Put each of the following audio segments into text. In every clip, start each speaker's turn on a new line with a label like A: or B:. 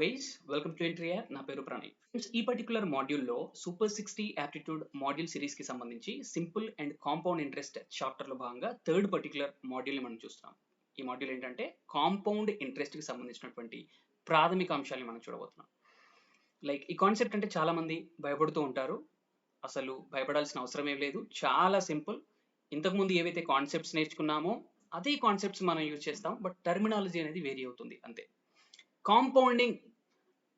A: Guys, welcome to entry app. నా పేరు Pranay. Friends, ఈ పర్టికులర్ మాడ్యూల్లో సూపర్ 60 యాప్టిట్యూడ్ మాడ్యూల్ సిరీస్కి సంబంధించి సింపుల్ అండ్ కాంపౌండ్ ఇంట్రెస్ట్ చాప్టర్లో భాగంగా థర్డ్ పర్టికులర్ మాడ్యూల్ని మనం చూస్తున్నాం. ఈ మాడ్యూల్ ఏంటంటే కాంపౌండ్ ఇంట్రెస్ట్కి సంబంధించినటువంటి ప్రాథమిక అంశాలని మనం చూడబోతున్నాం. ఈ కాన్సెప్ట్ అంటే చాలామంది భయపడుతూ ఉంటారు. అసలు భయపడాల్సిన అవసరం ఏం లేదు, చాలా సింపుల్. ఇంతకుముందు ఏవైతే కాన్సెప్ట్స్ నేర్చుకున్నామో అదే కాన్సెప్ట్స్ మనం యూజ్ చేస్తాం, బట్ టర్మినాలజీ అనేది వేరీ అవుతుంది అంతే. కాంపౌండింగ్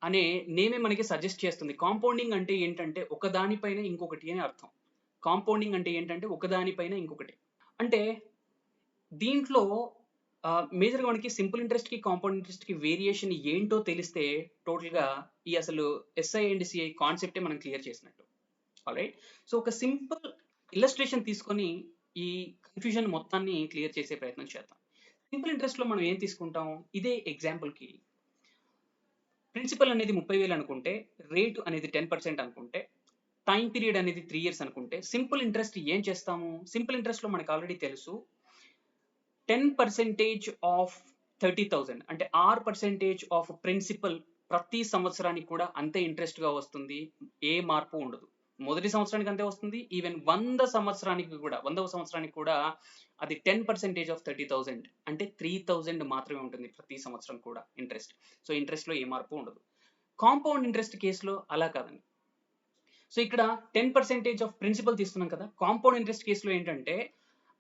A: అనే నేమే మనకి సజెస్ట్ చేస్తుంది. కాంపౌండింగ్ అంటే ఏంటంటే ఒకదానిపైన ఇంకొకటి అని అర్థం. కాంపౌండింగ్ అంటే ఏంటంటే ఒకదానిపైన ఇంకొకటి అంటే దీంట్లో మేజర్గా మనకి సింపుల్ ఇంట్రెస్ట్ కి కాంపౌండ్ ఇంట్రెస్ట్ కి వేరియేషన్ ఏంటో తెలిస్తే టోటల్గా ఈ అసలు ఎస్ఐ అండ్ సిఐ కాన్సెప్టే మనం క్లియర్ చేసినట్టు. ఆల్రైట్, సో ఒక సింపుల్ ఇల్లస్ట్రేషన్ తీసుకొని ఈ కన్ఫ్యూజన్ మొత్తాన్ని క్లియర్ చేసే ప్రయత్నం చేద్దాం. సింపుల్ ఇంట్రెస్ట్ లో మనం ఏం తీసుకుంటాం? ఇదే ఎగ్జాంపుల్ కి ప్రిన్సిపల్ అనేది 30,000 అనుకుంటే, రేటు అనేది 10% అనుకుంటే, టైం పీరియడ్ అనేది 3 years అనుకుంటే, సింపుల్ ఇంట్రెస్ట్ ఏం చేస్తాము? సింపుల్ ఇంట్రెస్ట్ లో మనకు ఆల్రెడీ తెలుసు 10% ఆఫ్ 30,000 అంటే R% ఆఫ్ ప్రిన్సిపల్ ప్రతి సంవత్సరానికి కూడా అంతే ఇంట్రెస్ట్ గా వస్తుంది, ఏ మార్పు ఉండదు. మొదటి సంవత్సరానికి అంతే వస్తుంది, ఈవెన్ 100వ సంవత్సరానికి కూడా అది 10% ఆఫ్ 30,000 అంటే 3,000 మాత్రమే ఉంటుంది ప్రతి సంవత్సరం కూడా ఇంట్రెస్ట్. సో ఇంట్రెస్ట్ లో ఏ మార్పు ఉండదు. కాంపౌండ్ ఇంట్రెస్ట్ కేసులో అలా కాదండి. సో ఇక్కడ 10% ఆఫ్ ప్రిన్సిపల్ తీస్తున్నాం కదా. కాంపౌండ్ ఇంట్రెస్ట్ కేసులో ఏంటంటే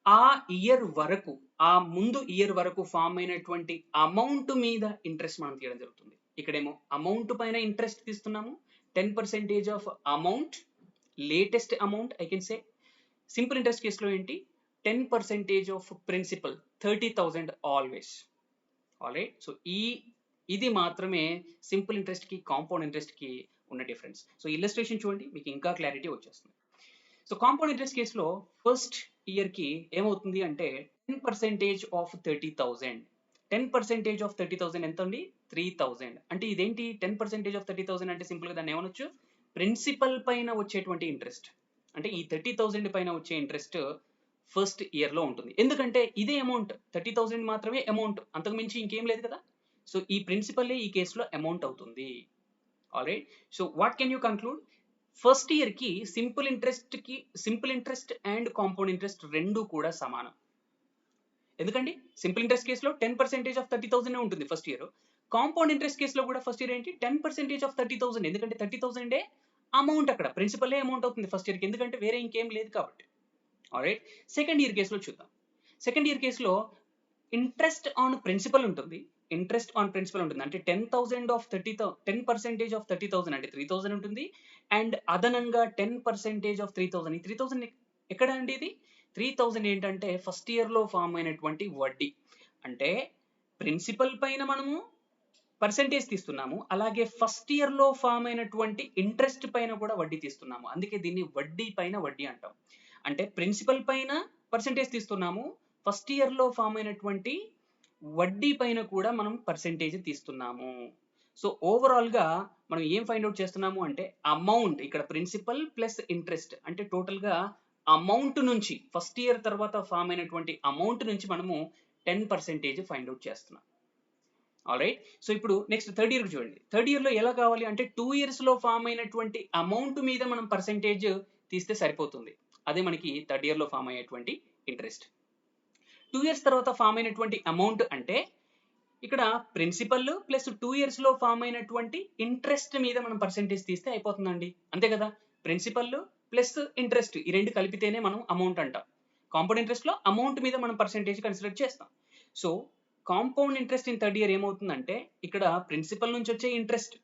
A: ఆ ఇయర్ వరకు, ఆ ముందు ఇయర్ వరకు ఫామ్ అయినటువంటి అమౌంట్ మీద ఇంట్రెస్ట్ మనం తీయడం జరుగుతుంది. ఇక్కడేమో అమౌంట్ పైన ఇంట్రెస్ట్ తీస్తున్నాము, 10% of amount, latest amount I can say. Simple interest కేసులో ఏంటి? 10% of principal, 30,000 always. Alright, so ఇది మాత్రమే సింపుల్ ఇంట్రెస్ట్ కి కాంపౌండ్ ఇంట్రెస్ట్ కి ఉన్న డిఫరెన్స్. సో ఇల్లస్ట్రేషన్ చూడండి, మీకు ఇంకా క్లారిటీ వచ్చేస్తుంది. సో కాంపౌండ్ ఇంట్రెస్ట్ కేసులో ఫస్ట్ ఇయర్ కి ఏమవుతుంది అంటే 10% ఆఫ్ 30,000. 10% ఆఫ్ 30,000 ఎంత అండి? 3,000. అంటే ఇదేంటి 10% ఆఫ్ 30,000 అంటే సింపుల్ గా దాన్ని ఏమనొచ్చు? ప్రిన్సిపల్ పైన వచ్చేటువంటి ఇంట్రెస్ట్. అంటే ఈ 30,000 పైన వచ్చే ఇంట్రెస్ట్ ఫస్ట్ ఇయర్ లో ఉంటుంది. ఎందుకంటే ఇదే అమౌంట్ 30,000 మాత్రమే అమౌంట్, అంతకు మించి ఇంకేం లేదు కదా. సో ఈ ప్రిన్సిపల్ ఈ కేసులో అమౌంట్ అవుతుంది. Alright, so what can you conclude? First year కి simple interest and compound interest రెండు కూడా సమానం. ఎందుకండి సింపుల్ ఇంట్రెస్ట్ కేసులో 10% ఆఫ్ 30,000 ఉంటుంది ఫస్ట్ ఇయర్. కాంపౌండ్ ఇంట్రెస్ట్ కేసులో కూడా ఫస్ట్ ఇయర్ ఏంటి? 10% ఆఫ్ 30,000. ఎందుకంటే 30,000 అమౌంట్, అక్కడ ప్రిన్సిపల్ అమౌంట్ అవుతుంది ఫస్ట్ ఇయర్ కి, ఎందుకంటే వేరే ఇంకేం లేదు కాబట్టి. ఆల్రైట్, సెకండ్ ఇయర్ కేసులో చూద్దాం. సెకండ్ ఇయర్ కేసులో ఇంట్రెస్ట్ ఆన్ ప్రిన్సిపల్ ఉంటుంది. అంటే 10% ఆఫ్ 10% ఆఫ్ 30,000 అంటే 3,000 ఉంటుంది. అండ్ అదనంగా 10% ఆఫ్ 3,000. ఈ 3,000 ఎక్కడ అండి? ఇది 3,000 ఏంటంటే ఫస్ట్ ఇయర్ లో ఫామ్ అయినటువంటి వడ్డీ. అంటే ప్రిన్సిపల్ పైన మనము పర్సెంటేజ్ తీస్తున్నాము, అలాగే ఫస్ట్ ఇయర్ లో ఫామ్ అయినటువంటి ఇంట్రెస్ట్ పైన కూడా వడ్డీ తీస్తున్నాము. అందుకే దీన్ని వడ్డీ పైన వడ్డీ అంటాం. అంటే ప్రిన్సిపల్ పైన పర్సెంటేజ్ తీస్తున్నాము, ఫస్ట్ ఇయర్ లో ఫామ్ అయినటువంటి వడ్డీ పైన కూడా మనం పర్సెంటేజ్ తీస్తున్నాము. సో ఓవరాల్ గా మనం ఏం ఫైండ్ అవుట్ చేస్తున్నాము అంటే అమౌంట్, ఇక్కడ ప్రిన్సిపల్ ప్లస్ ఇంట్రెస్ట్ అంటే టోటల్ గా అమౌంట్ నుంచి, ఫస్ట్ ఇయర్ తర్వాత ఫామ్ అయినటువంటి అమౌంట్ నుంచి మనము 10% ఫైండ్ అవుట్ చేస్తున్నాం. ఆల్రైట్, సో ఇప్పుడు నెక్స్ట్ థర్డ్ ఇయర్ చూడండి. థర్డ్ ఇయర్ లో ఎలా కావాలి అంటే 2 years లో ఫామ్ అయినటువంటి అమౌంట్ మీద మనం పర్సెంటేజ్ తీస్తే సరిపోతుంది. అదే మనకి థర్డ్ ఇయర్ లో ఫామ్ అయ్యేటువంటి ఇంట్రెస్ట్. 2 years తర్వాత ఫామ్ అయినటువంటి అమౌంట్ అంటే ఇక్కడ ప్రిన్సిపల్ ప్లస్ 2 years లో ఫామ్ అయినటువంటి ఇంట్రెస్ట్ మీద మనం పర్సెంటేజ్ తీస్తే అయిపోతుందండి, అంతే కదా. ప్రిన్సిపల్ ప్లస్ ఇంట్రెస్ట్ ఈ రెండు కలిపితేనే మనం అమౌంట్ అంటాం. కాంపౌండ్ ఇంట్రెస్ట్ లో అమౌంట్ మీద మనం పర్సెంటేజ్ కన్సిడర్ చేస్తాం. So compound interest in third year ఏమవుతుందంటే ఇక్కడ ప్రిన్సిపల్ నుంచి వచ్చే ఇంట్రెస్ట్,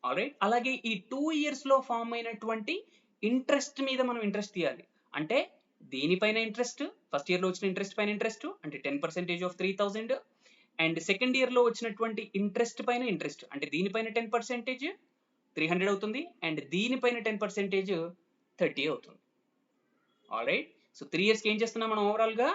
A: ఆల్రైట్, అలాగే ఈ 2 years లో ఫామ్ అయినటువంటి ఇంట్రెస్ట్ మీద మనం ఇంట్రెస్ట్ తీయాలి. అంటే దీనిపైన ఇంట్రెస్ట్, ఫస్ట్ ఇయర్ లో వచ్చిన ఇంట్రెస్ట్ పైన ఇంట్రెస్ట్ అంటే 10% ఆఫ్ 3,000. అండ్ సెకండ్ ఇయర్ లో వచ్చినటువంటి ఇంట్రెస్ట్ పైన ఇంట్రెస్ట్ అంటే దీనిపైన 10% 300 అవుతుంది, అండ్ దీనిపైన 10% 30 అవుతుంది. ఆల్రైట్, సో 3 years కి ఏం చేస్తున్నాం మనం? ఓవరాల్ గా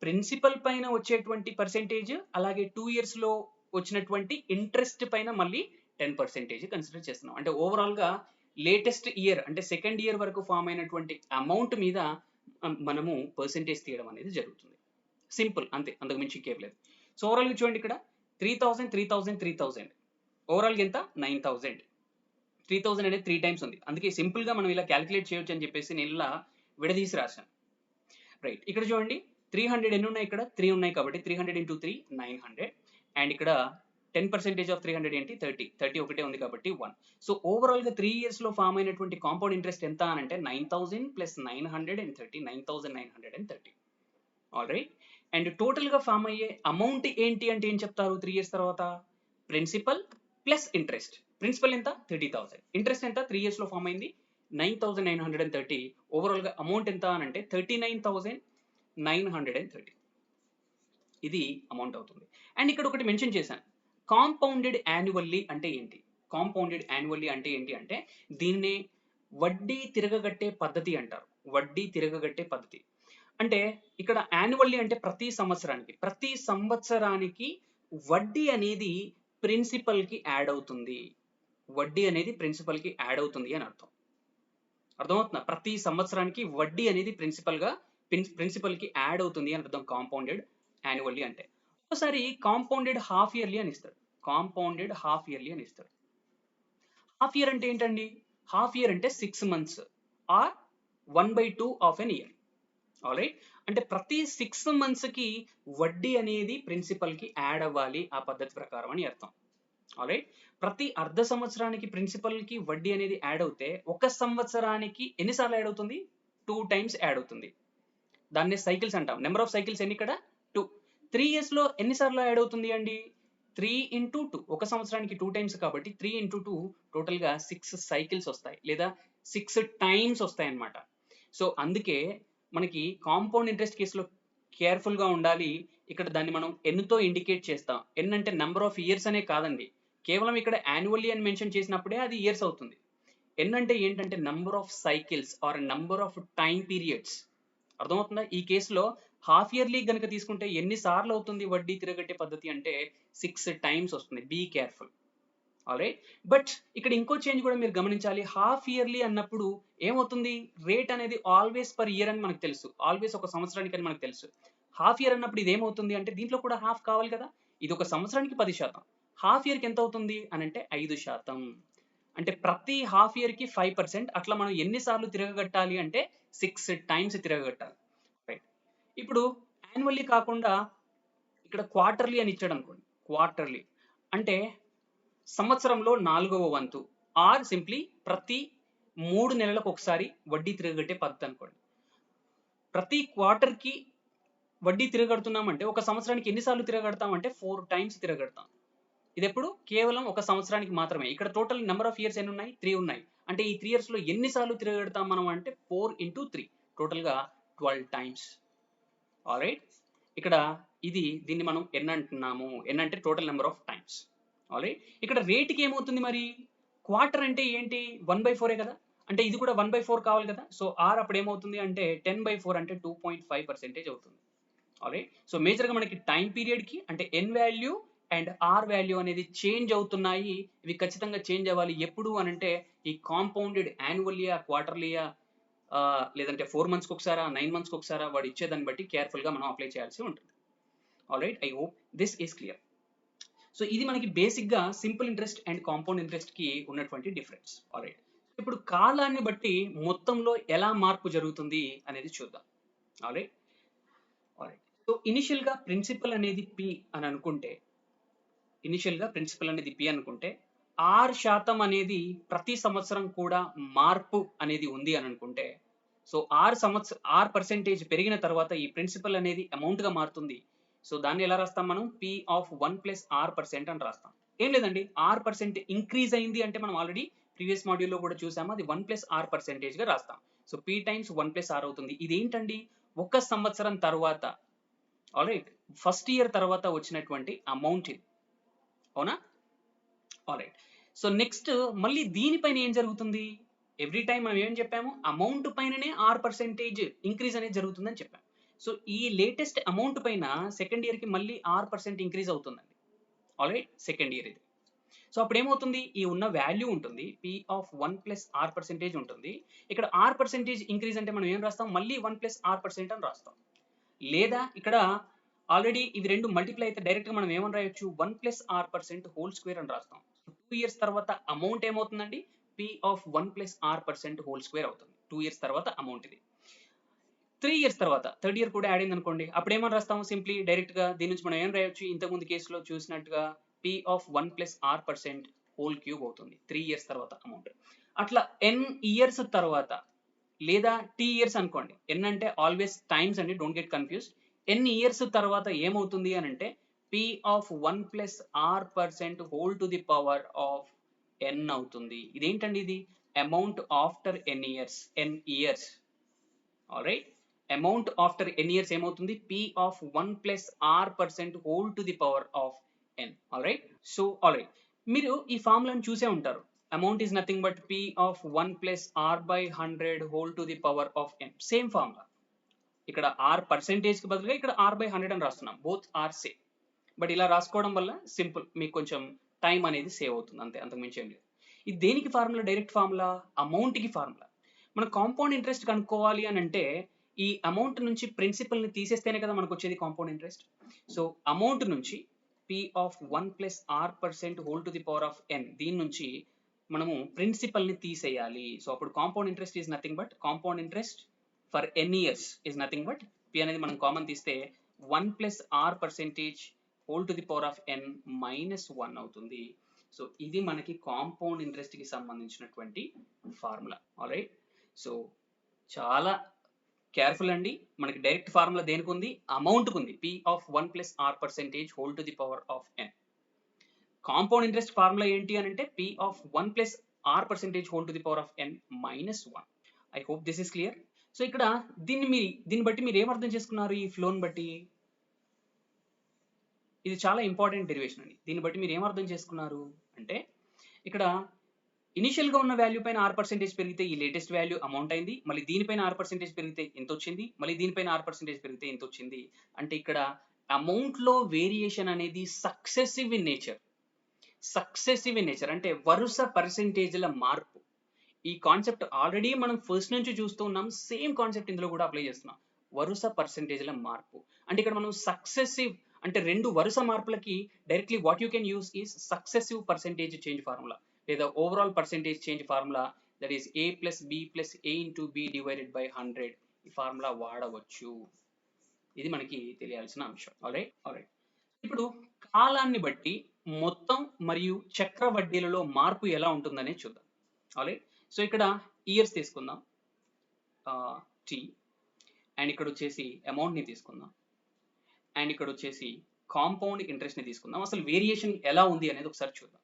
A: ప్రిన్సిపల్ పైన వచ్చేటువంటి పర్సెంటేజ్, అలాగే 2 years లో వచ్చినటువంటి ఇంట్రెస్ట్ పైన మళ్ళీ 10% కన్సిడర్ చేస్తున్నాం. అంటే ఓవరాల్ గా లేటెస్ట్ ఇయర్ అంటే సెకండ్ ఇయర్ వరకు ఫామ్ అయినటువంటి అమౌంట్ మీద మనము పర్సెంటేజ్ తీయడం అనేది జరుగుతుంది. సింపుల్ అంతే, అంతకు మించి ఇంకేం లేదు. సో ఓవరాల్ గా చూడండి, ఇక్కడ 3,000 3,000 3,000 ఓవరాల్ గా ఎంత 9000. 3000 అనేది 3 టైమ్స్ ఉంది, అందుకే సింపుల్ గా మనం ఇలా క్యాలిక్యులేట్ చేయొచ్చు అని చెప్పేసి నేను ఇలా విడదీసి రాశాను. రైట్, ఇక్కడ చూడండి 300 ఎన్ని ఉన్నాయి, ఇక్కడ 3 ఉన్నాయి కాబట్టి 300 into 3 900, అండ్ ఇక్కడ 10% ఆఫ్ 300 ఏంటి 30 ఒకటే ఉంది కాబట్టి 1. సో ఓవరాల్ గా 3 years లో ఫామ్ అయినటువంటి కాంపౌండ్ ఇంట్రెస్ట్ ఎంత అని అంటే 9000 plus 930, 9930. All right, and total గా ఫామ్ అయ్యే అమౌంట్ ఏంటి అంటే ఏం చెప్తారు 3 years తర్వాత? Principal plus interest. ప్రిన్సిపల్ ఎంత 30,000, ఇంట్రెస్ట్ ఎంత 3 years లో ఫామ్ అయింది 9930. ఓవరాల్ గా అమౌంట్ ఎంత అని అంటే 39,930. ఇది అమౌంట్ అవుతుంది. అండ్ ఇక్కడ ఒకటి మెన్షన్ చేశాను, కాంపౌండెడ్ యాన్యువల్లీ అంటే ఏంటి? కాంపౌండెడ్ యాన్యువల్లీ అంటే ఏంటి అంటే దీన్నే వడ్డీ తిరగగట్టే పద్ధతి అంటారు. వడ్డీ తిరగగట్టే పద్ధతి అంటే ఇక్కడ యాన్యువల్లీ అంటే ప్రతి సంవత్సరానికి వడ్డీ అనేది ప్రిన్సిపల్ కి యాడ్ అవుతుంది. వడ్డీ అనేది ప్రిన్సిపల్ కి యాడ్ అవుతుంది అని అర్థం. అర్థమవుతుందా? ప్రతి సంవత్సరానికి వడ్డీ అనేది ప్రిన్సిపల్ కి యాడ్ అవుతుంది అని అర్థం కాంపౌండెడ్ యాన్యువల్లీ అంటే. ఒకసారి కాంపౌండెడ్ హాఫ్ ఇయర్లీ అని ఇస్తాడు. కాంపౌండెడ్ హాఫ్ ఇయర్లీ అని ఇస్తాడు. హాఫ్ ఇయర్ అంటే ఏంటండి? హాఫ్ ఇయర్ అంటే 6 months or 1/2 of an year. Alright, అంటే ప్రతి 6 months కి వడ్డీ అనేది ప్రిన్సిపల్ కి యాడ్ అవ్వాలి ఆ పద్ధతి ప్రకారం అని అర్థం. ఆల్రైట్, ప్రతి అర్ధ సంవత్సరానికి ప్రిన్సిపల్ కి వడ్డీ అనేది యాడ్ అవుతే ఒక సంవత్సరానికి ఎన్నిసార్లు యాడ్ అవుతుంది? 2 times యాడ్ అవుతుంది. దాన్ని సైకిల్స్ అంటాం. నెంబర్ ఆఫ్ సైకిల్స్ ఎన్ని ఇక్కడ 2. 3 years లో ఎన్నిసార్లు యాడ్ అవుతుంది అండి? 3 into 2, ఒక సంవత్సరానికి 2 times కాబట్టి 3 into 2 టోటల్ గా 6 cycles వస్తాయి లేదా 6 times వస్తాయి అన్నమాట. సో అందుకే మనకి కాంపౌండ్ ఇంట్రెస్ట్ కేసులో కేర్ఫుల్ గా ఉండాలి. ఇక్కడ దాన్ని మనం n తో ఇండికేట్ చేస్తాం. n అంటే నెంబర్ ఆఫ్ ఇయర్స్ అనే కాదండి, కేవలం ఇక్కడ యాన్యువల్లీ అని మెన్షన్ చేసినప్పుడే అది ఇయర్స్ అవుతుంది. n అంటే ఏంటంటే number of cycles or number of time periods. అర్థమవుతుందా? ఈ కేసులో హాఫ్ ఇయర్లీ గనుక తీసుకుంటే ఎన్ని సార్లు అవుతుంది వడ్డీ తిరగట్టే పద్ధతి అంటే 6 times వస్తుంది. Be careful. ఆల్రైట్, బట్ ఇక్కడ ఇంకో చేంజ్ కూడా మీరు గమనించాలి. హాఫ్ ఇయర్లీ అన్నప్పుడు ఏమవుతుంది? రేట్ అనేది ఆల్వేస్ పర్ ఇయర్ అని మనకు తెలుసు, ఆల్వేస్ ఒక సంవత్సరానికి అని మనకు తెలుసు. హాఫ్ ఇయర్ అన్నప్పుడు ఇది ఏమవుతుంది అంటే దీంట్లో కూడా హాఫ్ కావాలి కదా. ఇది ఒక సంవత్సరానికి 10%, హాఫ్ ఇయర్కి ఎంత అవుతుంది అని అంటే 5%. అంటే ప్రతి హాఫ్ ఇయర్ కి 5%. అట్లా మనం ఎన్నిసార్లు తిరగగట్టాలి అంటే 6 times తిరగగట్టాలి. రైట్, ఇప్పుడు యాన్యువల్లీ కాకుండా ఇక్కడ క్వార్టర్లీ అని ఇచ్చాడు అనుకోండి. క్వార్టర్లీ అంటే సంవత్సరంలో 4వ వంతు ఆర్ సింప్లీ ప్రతి 3 నెలలకు ఒకసారి వడ్డీ తిరగగట్టే పద్ధతి అనుకోండి. ప్రతి క్వార్టర్ కి వడ్డీ తిరగడుతున్నామంటే ఒక సంవత్సరానికి ఎన్నిసార్లు తిరగడతాం అంటే 4 times తిరగడతాం. ఇది ఎప్పుడు? కేవలం ఒక సంవత్సరానికి మాత్రమే. ఇక్కడ టోటల్ నెంబర్ ఆఫ్ ఇయర్స్ ఎన్ని ఉన్నాయి? 3 ఉన్నాయి. అంటే ఈ 3 years లో ఎన్నిసార్లు తిరగడతాం మనం అంటే 4 into 3, టోటల్ గా 12 times. ఆల్రైట్, ఇక్కడ దీన్ని మనం n అంటున్నాము. n అంటే total number of times. Alright, ఇక్కడ రేట్కి ఏమవుతుంది మరి? క్వార్టర్ అంటే ఏంటి? 1/4 కదా, అంటే ఇది కూడా 1/4 కావాలి కదా. సో r అప్పుడు ఏమవుతుంది అంటే 10/4 అంటే 2.5% అవుతుంది. ఆల్రైట్, సో మేజర్ గా మనకి టైం పీరియడ్ కి అంటే n value and r value అనేది చేంజ్ అవుతున్నాయి. ఇవి ఖచ్చితంగా చేంజ్ అవ్వాలి. ఎప్పుడు అని అంటే ఈ కాంపౌండెడ్ యాన్యువల్లీయా, క్వార్టర్లీయా, లేదంటే 4 months కి ఒకసారా, 9 months కి ఒకసారా, వాడు ఇచ్చేదాన్ని బట్టి కేర్ఫుల్ గా మనం అప్లై చేయాల్సి ఉంటుంది. Alright, I hope this is clear. So ఇది మనకి బేసిక్ గా simple interest and compound interest కి ఉన్నటువంటి డిఫరెన్స్. ఆల్రైట్, ఇప్పుడు కాలాన్ని బట్టి మొత్తంలో ఎలా మార్పు జరుగుతుంది అనేది చూద్దాం. ఆల్రైట్, సో ఇనిషియల్ గా ప్రిన్సిపల్ అనేది p అని అనుకుంటే, 6% అనేది ప్రతి సంవత్సరం కూడా మార్పు అనేది ఉంది అని అనుకుంటే, సో 6% పెరిగిన తర్వాత ఈ ప్రిన్సిపల్ అనేది అమౌంట్ గా మారుతుంది. సో దాన్ని ఎలా రాస్తాం మనం? p of 1 plus r% అని రాస్తాం. ఏం లేదండి, r% ఇంక్రీజ్ అయింది అంటే మనం ఆల్రెడీ ప్రీవియస్ మాడ్యూల్లో కూడా చూసాము, అది 1 plus r% గా రాస్తాం. So p times 1 plus r అవుతుంది. ఇదేంటండి? ఒక సంవత్సరం తర్వాత, ఆల్రైట్, ఫస్ట్ ఇయర్ తర్వాత వచ్చినటువంటి అమౌంట్ ఇది, అవునా? ఆల్రైట్, సో నెక్స్ట్ మళ్ళీ దీనిపైన ఏం జరుగుతుంది? ఎవ్రీ టైం మనం ఏం చెప్పాము? అమౌంట్ పైననే r% ఇంక్రీజ్ అనేది జరుగుతుందని చెప్పాము. సో ఈ లేటెస్ట్ అమౌంట్ పైన సెకండ్ ఇయర్ కి మళ్ళీ r% ఇంక్రీజ్ అవుతుందండి. ఆల్రైట్, సెకండ్ ఇయర్ ఇది. సో అప్పుడు ఏమవుతుంది? ఈ ఉన్న వాల్యూ ఉంటుంది, p of 1 plus r% ఉంటుంది. ఇక్కడ r% ఇంక్రీజ్ అంటే మనం ఏం రాస్తాం? మళ్ళీ 1 plus r% అని రాస్తాం. లేదా ఇక్కడ ఆల్రెడీ ఇవి రెండు మల్టిప్లై అయితే డైరెక్ట్ గా మనం ఏమని రాయొచ్చు? 1 plus r% హోల్ స్క్వేర్ అని రాస్తాం. 2 ఇయర్స్ తర్వాత అమౌంట్ ఏమవుతుందండి? P of 1 plus R% whole square అవుతుంది. 2 ఇయర్స్ తర్వాత అమౌంట్ ఇది. 3 ఇయర్స్ తర్వాత థర్డ్ ఇయర్ కూడా యాడ్ అయింది అనుకోండి, అప్పుడు ఏమని రాస్తాము? సింప్లీ డైరెక్ట్ గా దీని నుంచి మనం ఏం రాయొచ్చు? ఇంతకుముందు కేసులో చూసినట్టుగా P of 1 plus R% whole cube అవుతుంది. 3 ఇయర్స్ తర్వాత అమౌంట్. అట్లా n ఇయర్స్ తర్వాత లేదా t ఇయర్స్ అనుకోండి. n అంటే ఆల్వేస్ టైమ్స్ అండి, don't get confused. n years తర్వాత ఏమవుతుంది అని అంటే P of 1 plus R% whole to the power of n అవుతుంది. ఇదేంటండి ఇది? Amount after n years. n years. Alright, amount after n years ఏమవుతుంది? P of 1 plus R% whole to the power of n. Alright, so alright, మీరు ఈ ఫార్ములాని చూసే ఉంటారు. Amount is nothing but P of 1 plus R by 100 whole to the power of n. Same formula. ఇక్కడ R percentage కి బదులుగా ఇక్కడ R by 100 అని రాస్తున్నాం. Both are same. బట్ ఇలా రాసుకోవడం వల్ల సింపుల్, మీకు కొంచెం టైం అనేది సేవ్ అవుతుంది, అంతే, అంతకుమించి ఏం లేదు. ఇది దేనికి ఫార్ములా? డైరెక్ట్ ఫార్ములా, అమౌంట్ కి ఫార్ములా. మనం కాంపౌండ్ ఇంట్రెస్ట్ కనుక్కోవాలి అని అంటే ఈ అమౌంట్ నుంచి ప్రిన్సిపల్ ని తీసేస్తేనే కదా మనకు వచ్చేది కాంపౌండ్ ఇంట్రెస్ట్. సో అమౌంట్ నుంచి P of 1 plus R% whole to the power of n, దీని నుంచి మనము ప్రిన్సిపల్ ని తీసేయాలి. సో అప్పుడు compound interest is nothing but, compound interest for n years is nothing but, P అనేది మనం కామన్ తీస్తే 1 plus R% whole to the power of n minus 1 అవుతుంది. సో ఇది మనకి కాంపౌండ్ ఇంట్రెస్ట్ కి సంబంధించినటువంటి ఫార్ములా. ఆల్రైట్, సో చాలా కేర్ఫుల్ అండి. మనకి డైరెక్ట్ ఫార్ములా దేనికి ఉంది? అమౌంట్ కు ఉంది. P of 1 plus R% whole to the power of n. Compound interest formula ఏంటి అని అంటే P of 1 plus R% whole to the power of n minus 1. I hope this is clear. So ఇక్కడ దీన్ని బట్టి మీరు ఏం అర్థం చేసుకున్నారు? ఈ ఫ్లోని బట్టి ఇది చాలా ఇంపార్టెంట్ డెరివేషన్ అండి. దీన్ని బట్టి మీరు ఏం అర్థం చేసుకున్నారు అంటే, ఇక్కడ ఇనిషియల్ గా ఉన్న వాల్యూ పైన R% పెరిగితే ఈ లేటెస్ట్ వాల్యూ అమౌంట్ అయింది, మళ్ళీ దీనిపైన R% పెరిగితే ఎంత వచ్చింది, మళ్ళీ దీనిపైన R% పెరిగితే ఎంత వచ్చింది. అంటే ఇక్కడ అమౌంట్ లో వేరియేషన్ అనేది successive in nature. Successive in nature అంటే వరుస పర్సెంటేజ్ల మార్పు. ఈ కాన్సెప్ట్ ఆల్రెడీ మనం ఫస్ట్ నుంచి చూస్తూ ఉన్నాం, సేమ్ కాన్సెప్ట్ ఇందులో కూడా అప్లై చేస్తున్నాం. వరుస పర్సెంటేజ్ల మార్పు అంటే ఇక్కడ మనం సక్సెసివ్ అంటే రెండు వరుస మార్పులకి directly what you can use is successive percentage change formula లేదా overall percentage change formula, that is A plus B plus A into B divided by 100. ఈ ఫార్ములా వాడవచ్చు. ఇది మనకి తెలియాల్సిన అంశం. ఆల్రైట్. ఇప్పుడు కాలాన్ని బట్టి మొత్తం మరియు చక్ర వడ్డీలలో మార్పు ఎలా ఉంటుందనే చూద్దాం. ఆల్రైట్, సో ఇక్కడ ఇయర్స్ తీసుకుందాం T, అండ్ ఇక్కడ వచ్చేసి అమౌంట్ ని తీసుకుందాం, అండ్ ఇక్కడ వచ్చేసి కాంపౌండ్ ఇంట్రెస్ట్ ని తీసుకుందాం. అసలు వేరియేషన్ ఎలా ఉంది అనేది ఒకసారి చూద్దాం.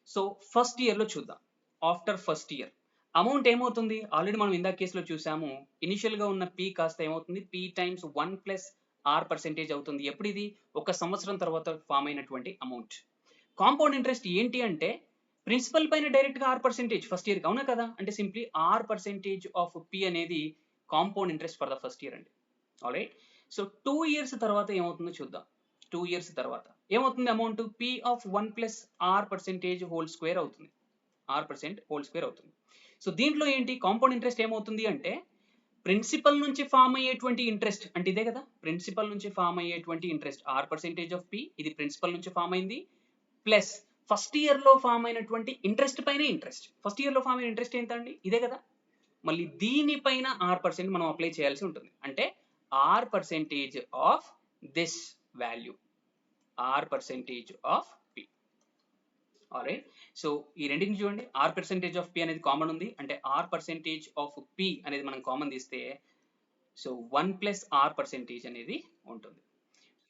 A: సో ఫస్ట్ ఇయర్ లో చూద్దాం. ఆఫ్టర్ ఫస్ట్ ఇయర్ అమౌంట్ ఏమవుతుంది? ఆల్రెడీ మనం ఇందాక కేసులో చూసాము. ఇనిషియల్ గా ఉన్న P కాస్త ఏమవుతుంది? P times 1 plus R% అవుతుంది. ఎప్పుడు ఇది? ఒక సంవత్సరం తర్వాత ఫామ్ అయినటువంటి అమౌంట్. కాంపౌండ్ ఇంట్రెస్ట్ ఏంటి అంటే ప్రిన్సిపల్ పైన డైరెక్ట్ గా R% ఫస్ట్ ఇయర్, అవునా కదా? అంటే సింప్లీ R% ఆఫ్ P అనేది compound interest for the first year అండి. ఆల్రైట్, సో 2 ఇయర్స్ తర్వాత ఏమవుతుందో చూద్దాం. 2 ఇయర్స్ తర్వాత ఏమవుతుంది? Amount P of 1 plus R% whole square అవుతుంది. R% whole square అవుతుంది. సో దీంట్లో ఏంటి? కాంపౌండ్ ఇంట్రెస్ట్ ఏమవుతుంది అంటే ప్రిన్సిపల్ నుంచి ఫామ్ అయ్యేటువంటి ఇంట్రెస్ట్ అంటే ఇదే కదా, ప్రిన్సిపల్ నుంచి ఫామ్ అయ్యేటువంటి ఇంట్రెస్ట్ R% ఆఫ్ P, ఇది ప్రిన్సిపల్ నుంచి ఫామ్ అయింది, ప్లస్ ఫస్ట్ ఇయర్ లో ఫామ్ అయినటువంటి ఇంట్రెస్ట్ పైన ఇంట్రెస్ట్. ఫస్ట్ ఇయర్ లో ఫామ్ అయిన ఇంట్రెస్ట్ ఏంటండి? ఇదే కదా. మళ్ళీ దీనిపైన R% మనం అప్లై చేయాల్సి ఉంటుంది. అంటే R% of this value, R% of P. Alright, so ఈ రెండింటిని చూడండి. R% ఆఫ్ P అనేది కామన్ ఉంది, అంటే R% ఆఫ్ P అనేది మనం కామన్ తీస్తే సో 1 plus R% అనేది ఉంటుంది.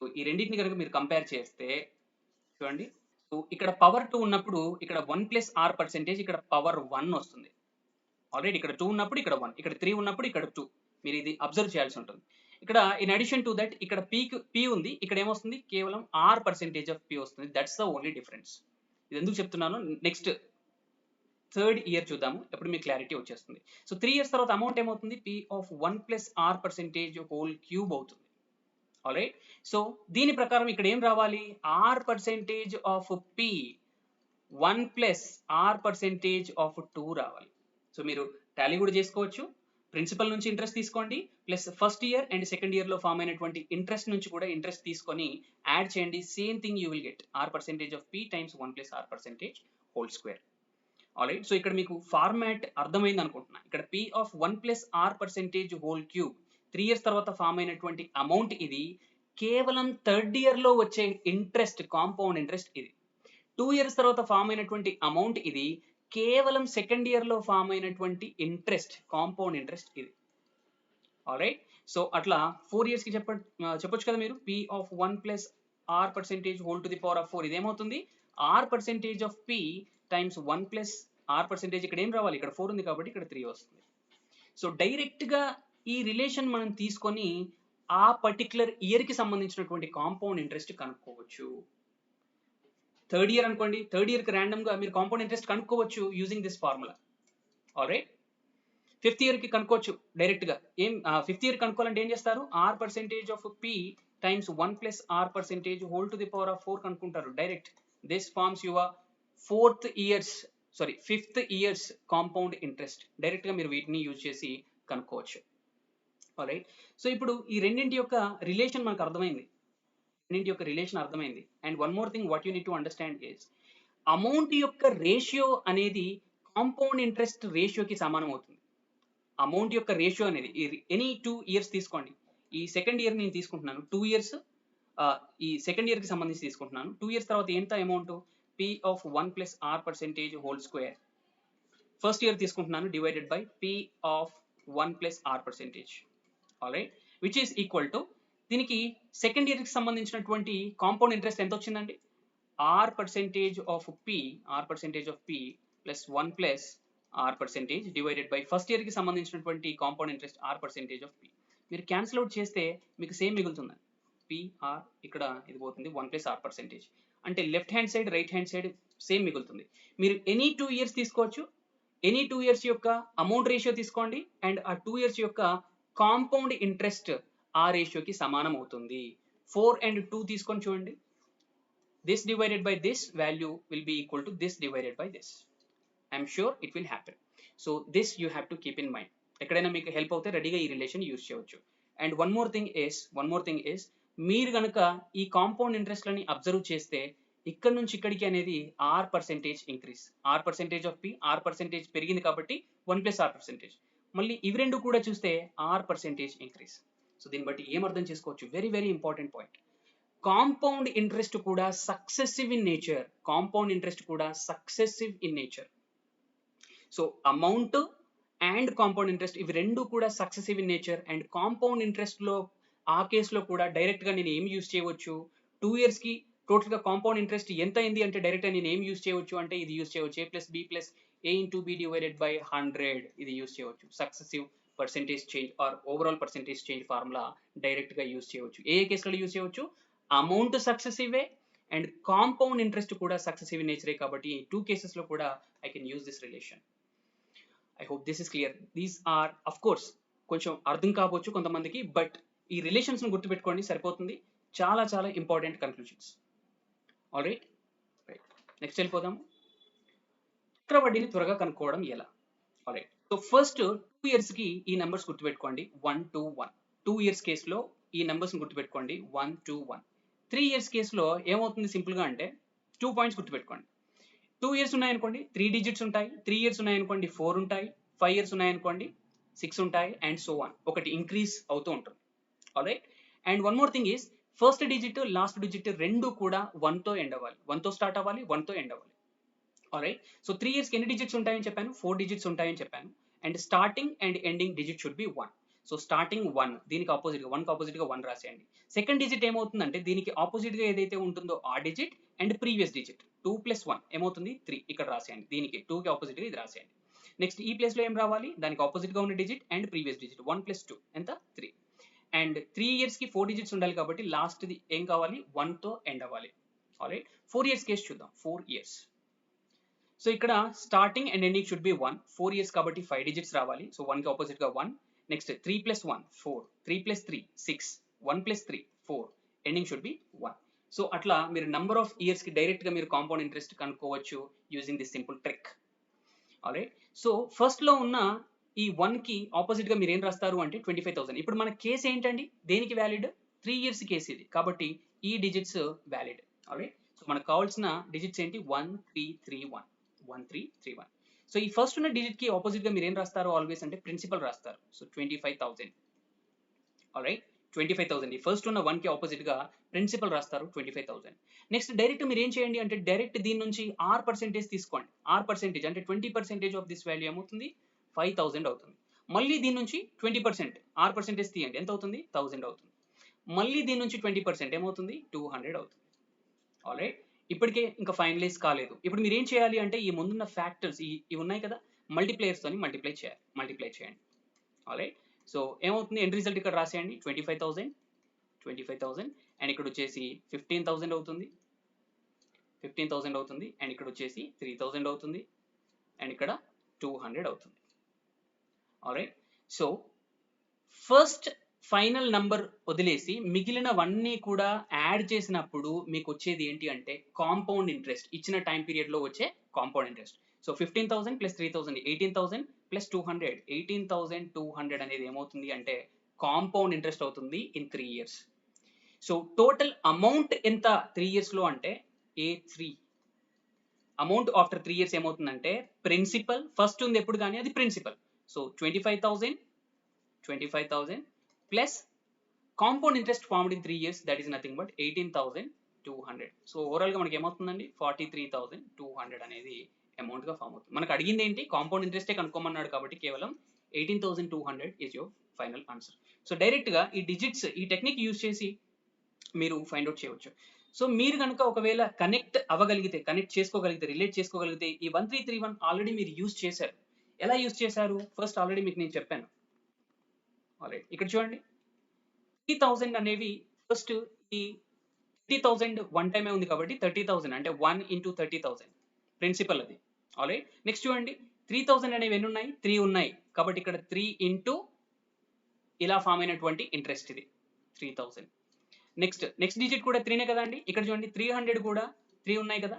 A: సో ఈ రెండింటిని కనుక మీరు కంపేర్ చేస్తే చూడండి, సో ఇక్కడ పవర్ 2 ఉన్నప్పుడు ఇక్కడ 1 plus R%, ఇక్కడ పవర్ 1 వస్తుంది. ఆల్రెడీ ఇక్కడ 2 ఉన్నప్పుడు ఇక్కడ 1, ఇక్కడ 3 ఉన్నప్పుడు ఇక్కడ 2. మీరు ఇది అబ్జర్వ్ చేయాల్సి ఉంటుంది. ఇక్కడ ఇన్ అడిషన్ టు దట్ ఇక్కడ P ఉంది, ఇక్కడ ఏమొస్తుంది? కేవలం R% ఆఫ్ P వస్తుంది. That's the only difference. ఇది ఎందుకు చెప్తున్నాను? నెక్స్ట్ థర్డ్ ఇయర్ చూద్దాము, ఎప్పుడు మీకు క్లారిటీ వచ్చేస్తుంది. సో 3 ఇయర్స్ తర్వాత అమౌంట్ ఏమవుతుంది? P of 1 plus R% whole cube అవుతుంది. ఆల్రైట్, సో దీని ప్రకారం ఇక్కడ ఏం రావాలి? R% of P 1 plus R% of 2 రావాలి. సో మీరు టాలీ కూడా చేసుకోవచ్చు. ప్రిన్సిపల్ నుంచి ఇంట్రెస్ట్ తీసుకోండి, plus first year and second year లో ఫామ్ అయినటువంటి ఇంట్రెస్ట్ నుంచి కూడా ఇంట్రెస్ట్ తీసుకొని యాడ్ చేయండి. Same thing you will get R% of P times 1 plus R% whole square. Alright, so ఇక్కడ మీకు ఫార్మాట్ అర్థమైంది అనుకుంటున్నా. ఇక్కడ p of 1 plus r percentage whole cube 3 years తర్వాత ఫామ్ అయినటువంటి అమౌంట్ ఇది. కేవలం థర్డ్ ఇయర్ లో వచ్చే ఇంట్రెస్ట్, కాంపౌండ్ ఇంట్రెస్ట్ ఇది. 2 ఇయర్స్ తర్వాత ఫామ్ అయినటువంటి అమౌంట్ ఇది. కేవలం సెకండ్ ఇయర్ లో ఫామ్ అయినటువంటి ఇంట్రెస్ట్, కాంపౌండ్ ఇంట్రెస్ట్ ఇది. ఆల్రైట్, సో అట్లా 4 ఇయర్స్ కి చెప్పొచ్చు కదా మీరు. p of 1 plus r percentage whole to the power of 4 ఇదేమవుతుంది, r percentage of p times 1 plus r percentage. ఇక్కడ ఏం రావాలి, ఇక్కడ 4 ఉంది కాబట్టి ఇక్కడ 3 వస్తుంది. సో డైరెక్ట్ గా ఈ రిలేషన్ మనం తీసుకొని ఆ పర్టికులర్ ఇయర్ కి సంబంధించినటువంటి కాంపౌండ్ ఇంట్రెస్ట్ కనుక్కోవచ్చు. థర్డ్ ఇయర్ అనుకోండి, థర్డ్ ఇయర్ కి ర్యాండమ్ గా మీరు కాంపౌండ్ ఇంట్రెస్ట్ కనుక్కోవచ్చు using this formula. Alright, fifth year కి కనుక్కోవచ్చు డైరెక్ట్ గా. ఫిఫ్త్ ఇయర్ కనుక్కోవాలంటే ఏం చేస్తారు, r percentage of p times 1 plus r percentage whole to the power of 4 కనుక్కుంటారు direct. This forms your fifth years compound interest. Direct గా మీరు వీటిని use చేసి కనుక్కోవచ్చు. ఆల్రైట్, సో ఇప్పుడు ఈ రెండింటి యొక్క రిలేషన్ మనకు అర్థమైంది. And one more thing what you need to understand is, amount యొక్క రేషియో అనేది కాంపౌండ్ ఇంట్రెస్ట్ రేషియోకి సమానం అవుతుంది. అమౌంట్ యొక్క రేషియో అనేది ఎనీ 2 ఇయర్స్ తీసుకోండి. ఈ సెకండ్ ఇయర్ నేను తీసుకుంటున్నాను, 2 ఇయర్స్ ఈ సెకండ్ ఇయర్ కి సంబంధించి తీసుకుంటున్నాను. 2 ఇయర్స్ తర్వాత ఎంత amount, p of 1 plus r percentage whole square. First year తీసుకుంటున్నాను divided by p of 1 plus r percentage. Alright, which is equal to, దీనికి సెకండ్ ఇయర్ కి సంబంధించినటువంటి కాంపౌండ్ ఇంట్రెస్ట్ ఎంత వచ్చిందండి, r percentage of p plus 1 plus r percentage divided by first year కి సంబంధించినటువంటి compound interest r percentage of p. మీరు cancel out చేస్తే మీకు సేమ్ మిగులుతుంది. pr ఇక్కడ ఇది పోతుంది, 1 ప్లస్ r పర్సెంటేజ్. అంటే left hand side right hand side same మిగులుతుంది. మీరు ఎనీ 2 ఇయర్స్ తీసుకోవచ్చు. ఎనీ 2 ఇయర్స్ యొక్క అమౌంట్ రేషియో తీసుకోండి అండ్ ఆ 2 ఇయర్స్ యొక్క కాంపౌండ్ ఇంట్రెస్ట్ ఆ రేషియోకి సమానం అవుతుంది. 4 and 2 తీసుకొని చూడండి. This divided by this value will be equal to this divided by this. I'm sure it will happen. So this you have to keep in mind. ఎక్కడైనా మీకు help అవుతే రెడీగా ఈ రిలేషన్ యూజ్ చేయవచ్చు. And one more thing is మీరు కనుక ఈ compound ఇంట్రెస్ట్లని observe చేస్తే ఇక్కడ నుంచి ఇక్కడికి అనేది r percentage increase. r percentage of p, r percentage పెరిగింది కాబట్టి 1 ప్లస్ r పర్సెంటేజ్. మళ్ళీ ఇవి రెండు కూడా చూస్తే r పర్సెంటేజ్ ఇంక్రీజ్. సో దీన్ని బట్టి ఏం అర్థం చేసుకోవచ్చు, very very important point. Compound interest కూడా successive in nature. So amount and compound interest ఇవి రెండు కూడా successive in nature. And compound interest లో ఆ కేసులో కూడా డైరెక్ట్ గా నేను ఏం యూజ్ చేయవచ్చు, 2 ఇయర్స్ కి టోటల్ గా కాంపౌండ్ ఇంట్రెస్ట్ ఎంత అయింది అంటే డైరెక్ట్ గా నేను ఏం యూజ్ చేయవచ్చు అంటే ఇది యూజ్ చేయవచ్చు, a plus b plus a into b divided by 100. ఇది యూజ్ చేయవచ్చు. Successive percentage change or overall percentage change formula direct గా యూజ్ చేయవచ్చు. ఏ కేసులో యూజ్ చేయవచ్చు, అమౌంట్ సక్సెసివే అండ్ కాంపౌండ్ ఇంట్రెస్ట్ కూడా సక్సెసివ్ నేచరే కాబట్టి 2 కేసెస్ లో కూడా I can use this relation. I hope this is clear. These are of course కొంచెం అర్థం కావచ్చు కొంతమందికి, బట్ ఈ రిలేషన్స్ ను గుర్తుపెట్టుకోండి సరిపోతుంది. చాలా చాలా ఇంపార్టెంట్ కన్క్లూజన్స్. ఆల్రైట్, నెక్స్ట్ వెళ్ళిపోదాము. చక్రవడ్డీని త్వరగా కనుక్కోవడం ఎలా. ఆల్రైట్, సో ఫస్ట్ 2 ఇయర్స్ కి ఈ నెంబర్స్ గుర్తుపెట్టుకోండి, 1 to 1. 2 ఇయర్స్ కేసులో ఈ నెంబర్స్ గుర్తుపెట్టుకోండి, 1 to 1. 3 ఇయర్స్ కేసులో ఏమవుతుంది సింపుల్ గా అంటే 2 పాయింట్స్ గుర్తుపెట్టుకోండి. 2 ఇయర్స్ ఉన్నాయనుకోండి 3 డిజిట్స్ ఉంటాయి, 3 ఇయర్స్ ఉన్నాయనుకోండి 4 ఉంటాయి, 5 ఇయర్స్ ఉన్నాయనుకోండి 6 ఉంటాయి అండ్ సో ఆన్. ఒకటి ఇంక్రీజ్ అవుతూ ఉంటుంది. Alright, and one more thing is first digit last digit రెండు కూడా 1 తో ఎండ్ అవ్వాలి, 1 తో స్టార్ట్ అవ్వాలి, 1 తో ఎండ్ అవ్వాలి. ఆల్రైట్, సో 3 ఇయర్స్ కి ఎన్ని డిజిట్స్ ఉంటాయని చెప్పాను, 4 డిజిట్స్ ఉంటాయని చెప్పాను. And starting and ending digit should be 1. So starting 1, దీనికి ఆపోజిట్ గా 1 కి ఆపోజిట్ గా 1 రాసేయండి. సెకండ్ డిజిట్ ఏమవుతుందంటే దీనికి ఆపోజిట్ గా ఏదైతే ఉంటుందో ఆ digit and previous digit 2 plus 1 ఏమవుతుంది 3 ఇక్కడ రాసేయండి. దీనికి 2 కి ఆపోజిట్ గా ఇది రాసేయండి. నెక్స్ట్ ఈ ప్లేస్ లో ఏం రావాలి, దానికి ఆపోజిట్ గా ఉన్న digit and previous digit 1 plus 2 ఎంత 3. అండ్ 3 ఇయర్స్ కి 4 డిజిట్స్ ఉండాలి కాబట్టి లాస్ట్ ది ఏం కావాలి 1 తో ఎండ్ అవ్వాలి. ఆల్రైట్, 4 ఇయర్స్ కేసు చూద్దాం. 4 ఇయర్స్, సో ఇక్కడ starting and ending should be 1. 4 years కాబట్టి 5 డిజిట్స్ రావాలి. సో 1 కి ఆపోజిట్ గా 1. Next 3 plus 1 4, 3 plus 3 6, 1 plus 3 4, ending should be 1. So అట్లా మీరు నంబర్ ఆఫ్ ఇయర్స్ కి డైరెక్ట్ గా మీరు కాంపౌండ్ ఇంట్రెస్ట్ కనుక్కోవచ్చు using this simple trick. Alright, so first లో ఉన్న ఈ 1 కి ఆపోజిట్ గా మీరు ఏం రాస్తారు అంటే 25,000. ఇప్పుడు మన కేసు ఏంటండి, దేనికి వ్యాలిడ్, 3 ఇయర్స్ కేసు ఇది కాబట్టి ఈ డిజిట్స్ వ్యాలిడ్. ఆల్రైట్, సో మనకు కావాల్సిన డిజిట్స్ ఏంటి 1 3 3 1. 1331. సో ఈ ఫస్ట్ ఉన్న డిజిట్ కి ఆపోజిట్ గా మీరు ఏం రాస్తారు ఆల్వేస్ అంటే ప్రిన్సిపల్ రాస్తారు. సో 25,000. ఆల్రైట్, 25,000. ఈ ఫస్ట్ ఉన్న 1 కి ఆపోజిట్ గా ప్రిన్సిపల్ రాస్తారు 25,000. నెక్స్ట్ డైరెక్ట్ మీరు ఏం చేయండి అంటే డైరెక్ట్ దీని నుంచి ఆర్ పర్సెంటేజ్ తీసుకోండి. ఆర్ పర్సెంటేజ్ అంటే 20% ఆఫ్ దిస్ వాల్యూ ఏమవుతుంది 5,000 అవుతుంది. మళ్ళీ దీని నుంచి 20% ఆర్ పర్సెంటేజ్ తీయండి, ఎంత అవుతుంది 1000 అవుతుంది. మళ్ళీ దీని నుంచి 20% ఏమవుతుంది 200 అవుతుంది. ఆల్రైట్, ఇప్పటికే ఇంకా ఫైనలైజ్ కాలేదు. ఇప్పుడు మీరు ఏం చేయాలి అంటే ఈ ముందున్న ఫ్యాక్టర్స్ ఇవి ఉన్నాయి కదా, మల్టిప్లేయర్స్ తోని మల్టిప్లై చేయండి. ఆల్రైట్, సో ఏమవుతుంది ఎండ్ రిజల్ట్ ఇక్కడ రాసేయండి 25,000 అండ్ ఇక్కడ వచ్చేసి 15,000 అవుతుంది, 15,000 అవుతుంది అండ్ ఇక్కడ వచ్చేసి 3,000 అవుతుంది అండ్ ఇక్కడ 200 అవుతుంది. Alright, so first final number వదిలేసి మిగిలినవన్నీ కూడా యాడ్ చేసినప్పుడు మీకు వచ్చేది ఏంటి అంటే కాంపౌండ్ ఇంట్రెస్ట్, ఇచ్చిన టైం పీరియడ్ లో వచ్చే compound interest. So 15,000 plus 3,000 18,000 plus 200 18,200 అనేది ఏమవుతుంది అంటే కాంపౌండ్ ఇంట్రెస్ట్ అవుతుంది in 3 years. So total amount ఎంత 3 years లో అంటే A3 అమౌంట్ ఆఫ్టర్ 3 years ఏమవుతుందంటే ప్రిన్సిపల్ ఫస్ట్ ఉంది ఎప్పుడు కానీ అది principal. So 25,000 plus compound interest formed in 3 years, that is nothing but 18,200. So overall గా మనకి ఏమవుతుందండి 43,200 అనేది అమౌంట్ గా ఫామ్ అవుతుంది. మనకు అడిగింది ఏంటి కాంపౌండ్ ఇంట్రెస్టే కనుక్కోమన్నాడు కాబట్టి కేవలం 18,200 is your final answer. So direct గా ఈ డిజిట్స్ ఈ టెక్నిక్ యూజ్ చేసి మీరు ఫైండ్ అవుట్ చేయవచ్చు. సో మీరు కనుక ఒకవేళ కనెక్ట్ చేసుకోగలిగితే రిలేట్ చేసుకోగలిగితే ఈ 1331 ఆల్రెడీ మీరు యూజ్ చేశారు. ఎలా యూజ్ చేశారు ఫస్ట్ ఆల్రెడీ మీకు నేను చెప్పాను. ఆల్రైట్, ఇక్కడ చూడండి 30,000 అనేవి ఫస్ట్ ఈ 30,000 వన్ టైమే ఉంది కాబట్టి 30,000 అంటే 1 into 30,000 ప్రిన్సిపల్ అది. ఆల్రైట్, నెక్స్ట్ చూడండి 3,000 అనేవి ఎన్ని ఉన్నాయి 3 ఉన్నాయి కాబట్టి ఇక్కడ 3 into ఇలా ఫామ్ అయినటువంటి ఇంట్రెస్ట్ ఇది 3,000. నెక్స్ట్ డిజిట్ కూడా 3నే కదా అండి, ఇక్కడ చూడండి 300 కూడా 3 ఉన్నాయి కదా,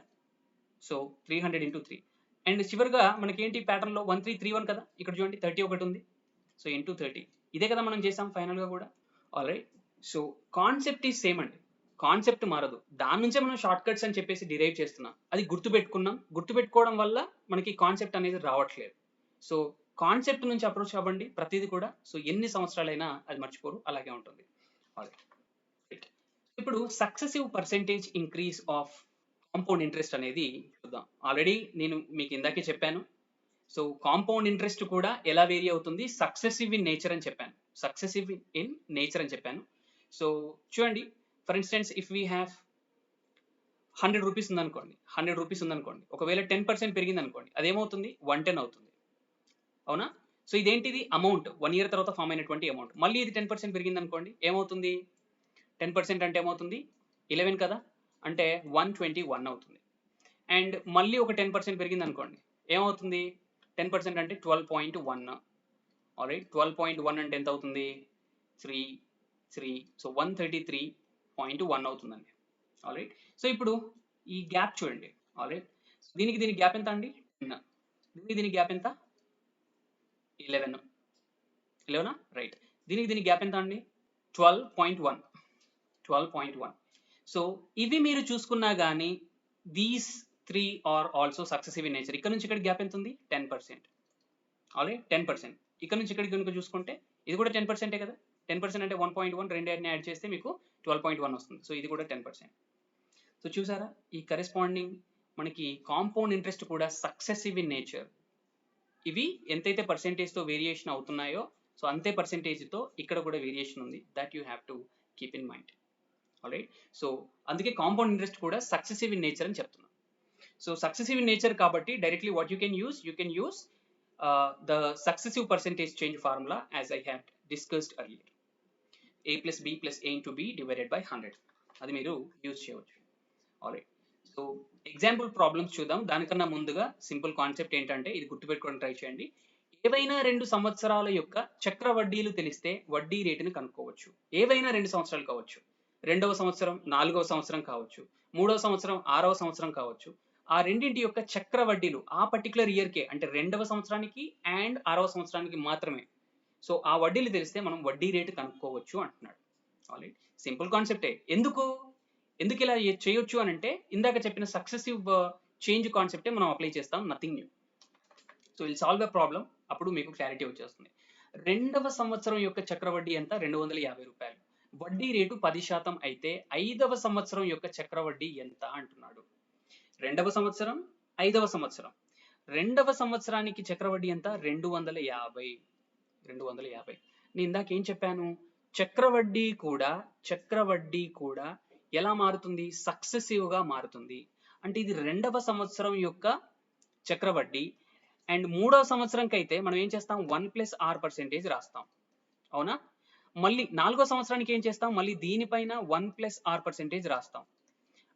A: సో 300 into 3 అండ్ చివరిగా మనకి ఏంటి ప్యాటర్న్ లో 1331 కదా, ఇక్కడ చూడండి 30 ఒకటి ఉంది, సో into 30 ఇదే కదా మనం చేసాం ఫైనల్ గా కూడా. Alright, so concept is same అండి, కాన్సెప్ట్ మారదు. దాని నుంచే మనం షార్ట్ కట్స్ అని చెప్పేసి డిరైవ్ చేస్తున్నాం, అది గుర్తుపెట్టుకోవడం వల్ల మనకి కాన్సెప్ట్ అనేది రావట్లేదు. సో కాన్సెప్ట్ నుంచి అప్రోచ్ అవ్వండి ప్రతిదీ కూడా, సో ఎన్ని సంవత్సరాలైనా అది మర్చిపోరు, అలాగే ఉంటుంది. ఆల్రైట్, ఇప్పుడు successive percentage increase of compound interest అనేది చూద్దాం. ఆల్రెడీ నేను మీకు ఇందాకే చెప్పాను. సో కాంపౌండ్ ఇంట్రెస్ట్ కూడా ఎలా వేరీ అవుతుంది సక్సెసివ్ ఇన్ నేచర్ అని చెప్పాను. సో చూడండి for instance if we have 100 rupees ఉందనుకోండి, ఒకవేళ 10% పెరిగింది అనుకోండి, అదేమవుతుంది 110 అవుతుంది, అవునా? సో ఇదేంటిది అమౌంట్ 1 year తర్వాత ఫామ్ అయినటువంటి అమౌంట్. మళ్ళీ ఇది 10% పెరిగింది అనుకోండి, ఏమవుతుంది 10% అంటే ఏమవుతుంది 11 కదా, అంటే 121 అవుతుంది. అండ్ మళ్ళీ ఒక 10% పెరిగింది అనుకోండి, ఏమవుతుంది 10% అంటే 12.1. ఆల్రైట్, 12.1 అంటే ఎంత అవుతుంది 3, సో 133.1 అవుతుందండి. ఆల్రైట్, సో ఇప్పుడు ఈ గ్యాప్ చూడండి. ఆల్రైట్, దీనికి గ్యాప్ ఎంత అండి 10, దీనికి గ్యాప్ ఎంత 11, రైట్. దీనికి గ్యాప్ ఎంత అండి 12.1. సో ఇవి మీరు చూసుకున్నా కానీ these 3 are also successive in nature. ఇక్కడ నుంచి ఇక్కడ గ్యాప్ ఎంత ఉంది 10. ఆల్రైట్, 10%. ఇక్కడ నుంచి ఇక్కడికి కనుక చూసుకుంటే ఇది కూడా 10% కదా, 10% అంటే 1.1 రెండింటిని యాడ్ చేస్తే మీకు 12.1 వస్తుంది. సో ఇది కూడా 10%. సో చూసారా ఈ కరెస్పాండింగ్ మనకి కాంపౌండ్ ఇంట్రెస్ట్ కూడా సక్సెసివ్ ఇన్ నేచర్. ఇవి ఎంతైతే పర్సెంటేజ్ తో వేరియేషన్ అవుతున్నాయో సో అంతే పర్సెంటేజ్ తో ఇక్కడ కూడా వేరియేషన్ ఉంది, that you have to keep in mind. Alright, so అందుకే కాంపౌండ్ ఇంట్రెస్ట్ కూడా సక్సెసివ్ ఇన్ నేచర్ అని చెప్తున్నాం. సో సక్సెసివ్ ఇన్ నేచర్ కాబట్టి directly what you can use the successive percentage change formula as I had discussed earlier. A plus B plus A into B divided by 100. అది మీరు use చేయవచ్చు. Alright, so example problems చూద్దాం. దానికన్నా ముందుగా simple concept ఏంటంటే ఇది గుర్తుపెట్టుకోవడానికి try చేయండి. ఏవైనా 2 సంవత్సరాల యొక్క చక్ర వడ్డీలు తెలిస్తే వడ్డీ రేటును కనుక్కోవచ్చు. ఏవైనా 2 సంవత్సరాలు కావచ్చు, 2వ సంవత్సరం 4వ సంవత్సరం కావచ్చు, 3వ సంవత్సరం 6వ సంవత్సరం కావచ్చు. ఆ రెండింటి యొక్క చక్ర వడ్డీలు ఆ పర్టికులర్ ఇయర్కే అంటే 2వ సంవత్సరానికి అండ్ 6వ సంవత్సరానికి మాత్రమే. సో ఆ వడ్డీలు తెలిస్తే మనం వడ్డీ రేటు కనుక్కోవచ్చు అంటున్నాడు. ఆల్రైట్, సింపుల్ కాన్సెప్టే. ఎందుకు ఇలా చేయొచ్చు అని అంటే ఇందాక చెప్పిన సక్సెసివ్ చేంజ్ కాన్సెప్టే మనం అప్లై చేస్తాం, nothing new. So will solve a problem, అప్పుడు మీకు క్లారిటీ వచ్చేస్తుంది. రెండవ సంవత్సరం యొక్క చక్రవడ్డీ ఎంత? 250 రూపాయలు. వడ్డీ రేటు 10% అయితే 5వ సంవత్సరం యొక్క చక్రవడ్డీ ఎంత అంటున్నాడు. రెండవ సంవత్సరం, 5వ సంవత్సరం. రెండవ సంవత్సరానికి చక్రవడ్డీ ఎంత? 250. 250. నేను ఇందాక ఏం చెప్పాను? చక్రవడ్డీ కూడా ఎలా మారుతుంది? సక్సెసివ్ గా మారుతుంది. అంటే ఇది రెండవ సంవత్సరం యొక్క చక్రవడ్డీ. అండ్ మూడవ సంవత్సరంకి అయితే మనం ఏం చేస్తాం? 1+r% రాస్తాం, అవునా? మళ్ళీ 4వ సంవత్సరానికి ఏం చేస్తాం? మళ్ళీ దీనిపైన 1+r% రాస్తాం.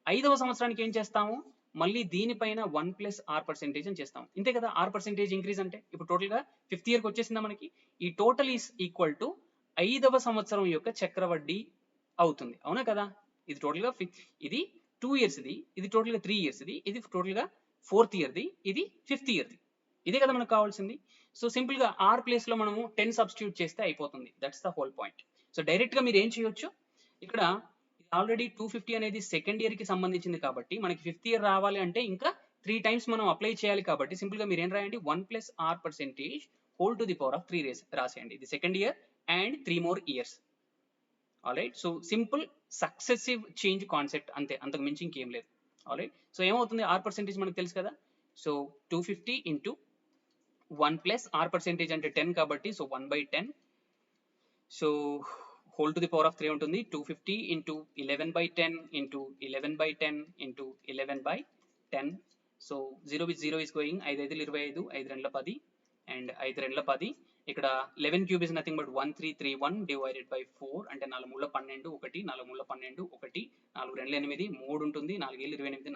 A: 5వ సంవత్సరానికి ఏం చేస్తాము? మళ్ళీ దీనిపైన 1+r% అని చేస్తాం. ఇంతే కదా r% ఇంక్రీజ్ అంటే. ఇప్పుడు టోటల్ గా 5th ఇయర్ కి వచ్చేసిందా మనకి? ఈ టోటల్ ఈస్ ఈక్వల్ టు 5వ సంవత్సరం యొక్క చక్రవడ్డీ అవుతుంది, అవునా కదా? ఇది టోటల్ గా ఇది 2 years ది, ఇది టోటల్ గా 3 years ది, ఇది టోటల్ గా 4th year ది, ఇది 5th year ది. ఇదే కదా మనకు కావాల్సింది. సో సింపుల్ గా r ప్లేస్ లో మనము 10 సబ్స్టిట్యూట్ చేస్తే అయిపోతుంది. That's the whole point. So direct గా మీరు ఏం చేయొచ్చు, ఇక్కడ ఆల్రెడీ 250 అనేది సెకండ్ ఇయర్ కి సంబంధించింది కాబట్టి మనకి 5th ఇయర్ రావాలి అంటే ఇంకా 3 times మనం అప్లై చేయాలి కాబట్టి సింపుల్ గా మీరు ఏం రాయండి? 1+r% whole to the power of 3 రాసేయండి. ఇది second year and 3 more years. Alright. So simple successive change concept అంతే, అంతకు మించి ఇంకేం లేదు. ఆల్రైట్. సో ఏమవుతుంది? r% మనకు తెలుసు కదా. సో 250 into 1+r% అంటే 10 కాబట్టి so 1/10. So whole to the power of 3 ఉంటుంది. 250 into 11/10 into 11/10 into 11/10. So 0 with 0 is going. 5 5 25, 5 2 10 and 5 2 10. ఇక్కడ 11 cube is nothing but 1331 divided by 4 అంటే 4 3 12 1, 4 3 12 1, 4 2 8, 3 ఉంటుంది, 4 7 28,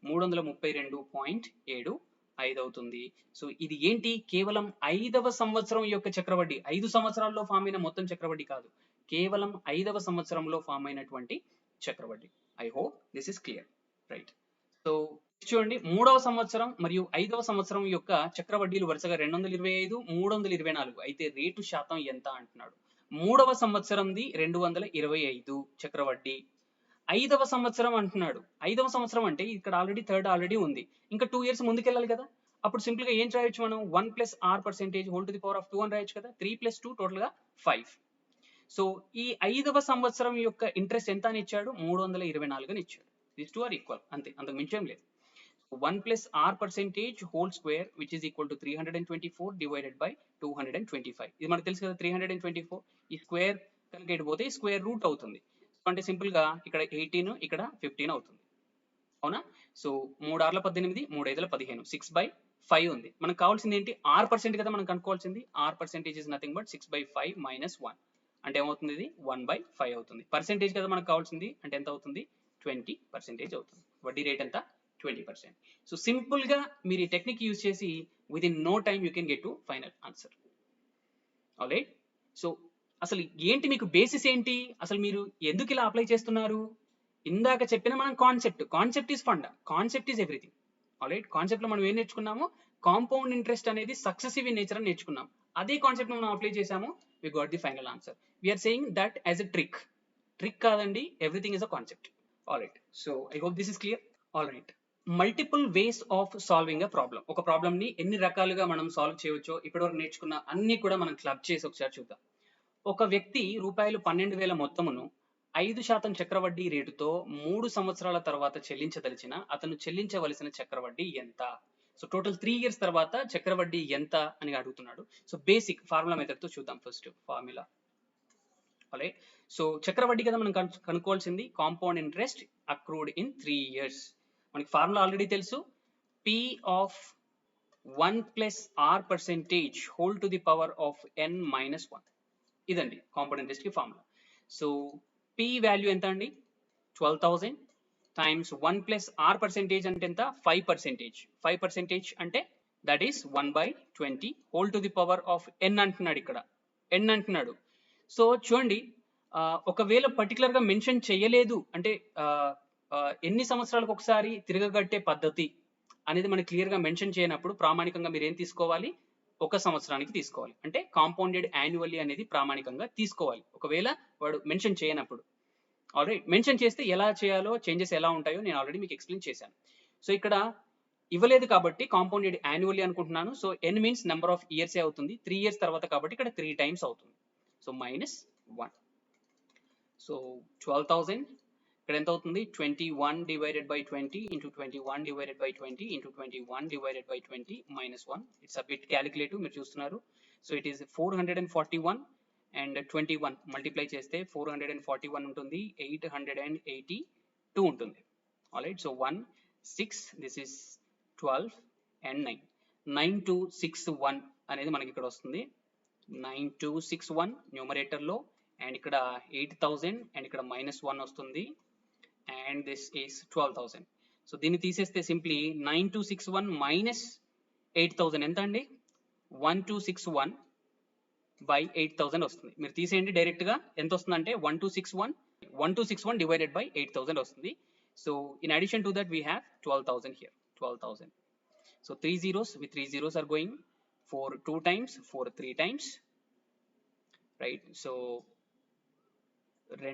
A: 4 5 20, 332.75 అవుతుంది. సో ఇది ఏంటి? కేవలం 5వ సంవత్సరం యొక్క చక్రవడ్డీ. 5 సంవత్సరాల్లో ఫామ్ అయిన మొత్తం చక్రవడ్డీ కాదు, కేవలం 5వ సంవత్సరంలో ఫామ్ అయినటువంటి చక్రవడ్డీ. I hope this is clear, right? So చూడండి, 3వ సంవత్సరం మరియు 5వ సంవత్సరం యొక్క చక్రవడ్డీలు వరుసగా 225, 324. అయితే రేటు శాతం ఎంత అంటున్నాడు. 3వ సంవత్సరంది 225 చక్రవడ్డీ. 5వ సంవత్సరం అంటున్నాడు. 5వ సంవత్సరం అంటే ఇక్కడ థర్డ్ ఆల్రెడీ ఉంది, ఇంకా 2 years ముందుకెళ్ళాలి కదా. అప్పుడు సింపుల్ గా ఏం రాయొచ్చు మనం? 1+r% whole to the power of 2 అని రాయొచ్చు కదా. 3 + 2 టోటల్ గా 5. సో ఈ 5వ సంవత్సరం యొక్క ఇంట్రెస్ట్ ఎంత అని ఇచ్చాడు? 324 అని ఇచ్చాడు. దీస్ టూ ఆర్ ఈక్వల్, అంతే, అంతకు మించేం లేదు. 1+r% whole square which is equal to 324 divided by 225. ఇది మనకు తెలుసు కదా 324. ఈ స్క్వేర్ కనుక పోతే స్క్వేర్ రూట్ అవుతుంది. అంటే సింపుల్ గా ఇక్కడ 18, ఇక్కడ 15 అవుతుంది, అవునా? సో 3 6 18, 3 5 15, 6/5 ఉంది. మనకు కావాల్సింది ఏంటి? r% కదా మనం కనుక్కోవాల్సింది. r% is nothing but 6/5 minus 1 అంటే ఏమవుతుంది? ఇది 1/5 అవుతుంది. పర్సెంటేజ్ కదా మనకు కావాల్సింది, అంటే ఎంత అవుతుంది? 20% అవుతుంది. వడ్డీ రేట్ ఎంత? 20%. సో సింపుల్ గా మీరు ఈ టెక్నిక్ యూజ్ చేసి with in no time you can get to final answer. Alright. So అసలు ఏంటి మీకు బేసిస్ ఏంటి? అసలు మీరు ఎందుకు ఇలా అప్లై చేస్తున్నారు? ఇందాక చెప్పిన మనం concept is funda, concept is everything. Alright. Concept లో మనం ఏం నేర్చుకున్నాము? కాంపౌండ్ ఇంట్రెస్ట్ అనేది సక్సెసివ్ ఇన్ నేచర్ అని నేర్చుకున్నాం. అదే కాన్సెప్ట్ మనం అప్లై చేసాము, we got the final answer. We're saying that as a trick కాదండి, everything is a concept. Alright. So I hope this is clear. Alright. Multiple ways of solving a problem. ఒక problem ని ఎన్ని రకాలుగా మనం solve చేయవచ్చో ఇప్పటివరకు నేర్చుకున్న అన్ని కూడా మనం క్లబ్ చేసి ఒకసారి చూద్దాం. ఒక వ్యక్తి ₹12,000 మొత్తమును 5% చక్రవడ్డీ రేటుతో 3 సంవత్సరాల తర్వాత చెల్లించదలిచిన అతను చెల్లించవలసిన చక్రవడ్డీ ఎంత? సో టోటల్ 3 years తర్వాత చక్రవడ్డీ ఎంత అని అడుగుతున్నాడు. సో బేసిక్ ఫార్ములా మెథడ్ తో చూద్దాం. First formula. ఆల్రైట్. సో చక్రవడ్డీ కదా మనం కనుక్కోవాల్సింది. Compound interest accrued in 3 years. మనకి ఫార్ములా ఆల్రెడీ తెలుసు. P of 1+r% whole to the power of n minus 1. ఇదండి కాంపౌండ్ ఇంట్రెస్ట్ కి ఫార్ములా. సో P వాల్యూ ఎంత అండి? 12,000 టైమ్స్ 1+r% అంటే ఎంత? 5%. 5% అంటే that is 1/20 whole to the power of n అంటున్నాడు. ఇక్కడ n అంటున్నాడు. సో చూడండి, ఒకవేళ పర్టికులర్ గా మెన్షన్ చేయలేదు అంటే ఎన్ని సంవత్సరాలకు ఒకసారి తిరగగట్టే పద్ధతి అనేది మనకి క్లియర్ గా మెన్షన్ చేయనప్పుడు ప్రామాణికంగా మీరు ఏం తీసుకోవాలి? 1 సంవత్సరానికి తీసుకోవాలి. అంటే కాంపౌండెడ్ యాన్యువల్లీ అనేది ప్రామాణికంగా తీసుకోవాలి, ఒకవేళ వాడు మెన్షన్ చేయనప్పుడు. ఆల్రైట్. మెన్షన్ చేస్తే ఎలా చేయాలో, చేంజెస్ ఎలా ఉంటాయో నేను ఆల్రెడీ మీకు ఎక్స్ప్లెయిన్ చేశాను. సో ఇక్కడ ఇవ్వలేదు కాబట్టి కాంపౌండెడ్ యాన్యువల్లీ అనుకుంటున్నాను. So n means number of years అవుతుంది. 3 ఇయర్స్ తర్వాత కాబట్టి ఇక్కడ 3 టైమ్స్ అవుతుంది. సో -1. సో 12,000 ఇక్కడ ఎంత అవుతుంది? 21 divided by 20 into 21 divided by 20 into 21 divided by 20 -1. It's a bit calculative, మీరు చూస్తున్నారు. So it is 441 and 21 multiply చేస్తే 441 ఉంటుంది, 882 ఉంటుంది. Alright, so 1 6 this is 12 and 9 9261 అనేది మనకి ఇక్కడ వస్తుంది. 9261 న్యూమరేటర్ లో, అండ్ ఇక్కడ 8000 అండ్ ఇక్కడ -1 వస్తుంది, అండ్ దిస్ ఈస్ 12,000. సో దీన్ని తీసేస్తే సింప్లీ 9261 minus 8000 ఎంత అండి? 1261 by 8000 వస్తుంది. మీరు తీసేయండి డైరెక్ట్ గా, ఎంత వస్తుంది అంటే 1261 divided by 8000 వస్తుంది. So in addition to that we have 12,000 here, 12,000. So 3 zeros with 3 zeros are going, 4 2 times, 4 3 times, right? So 2 6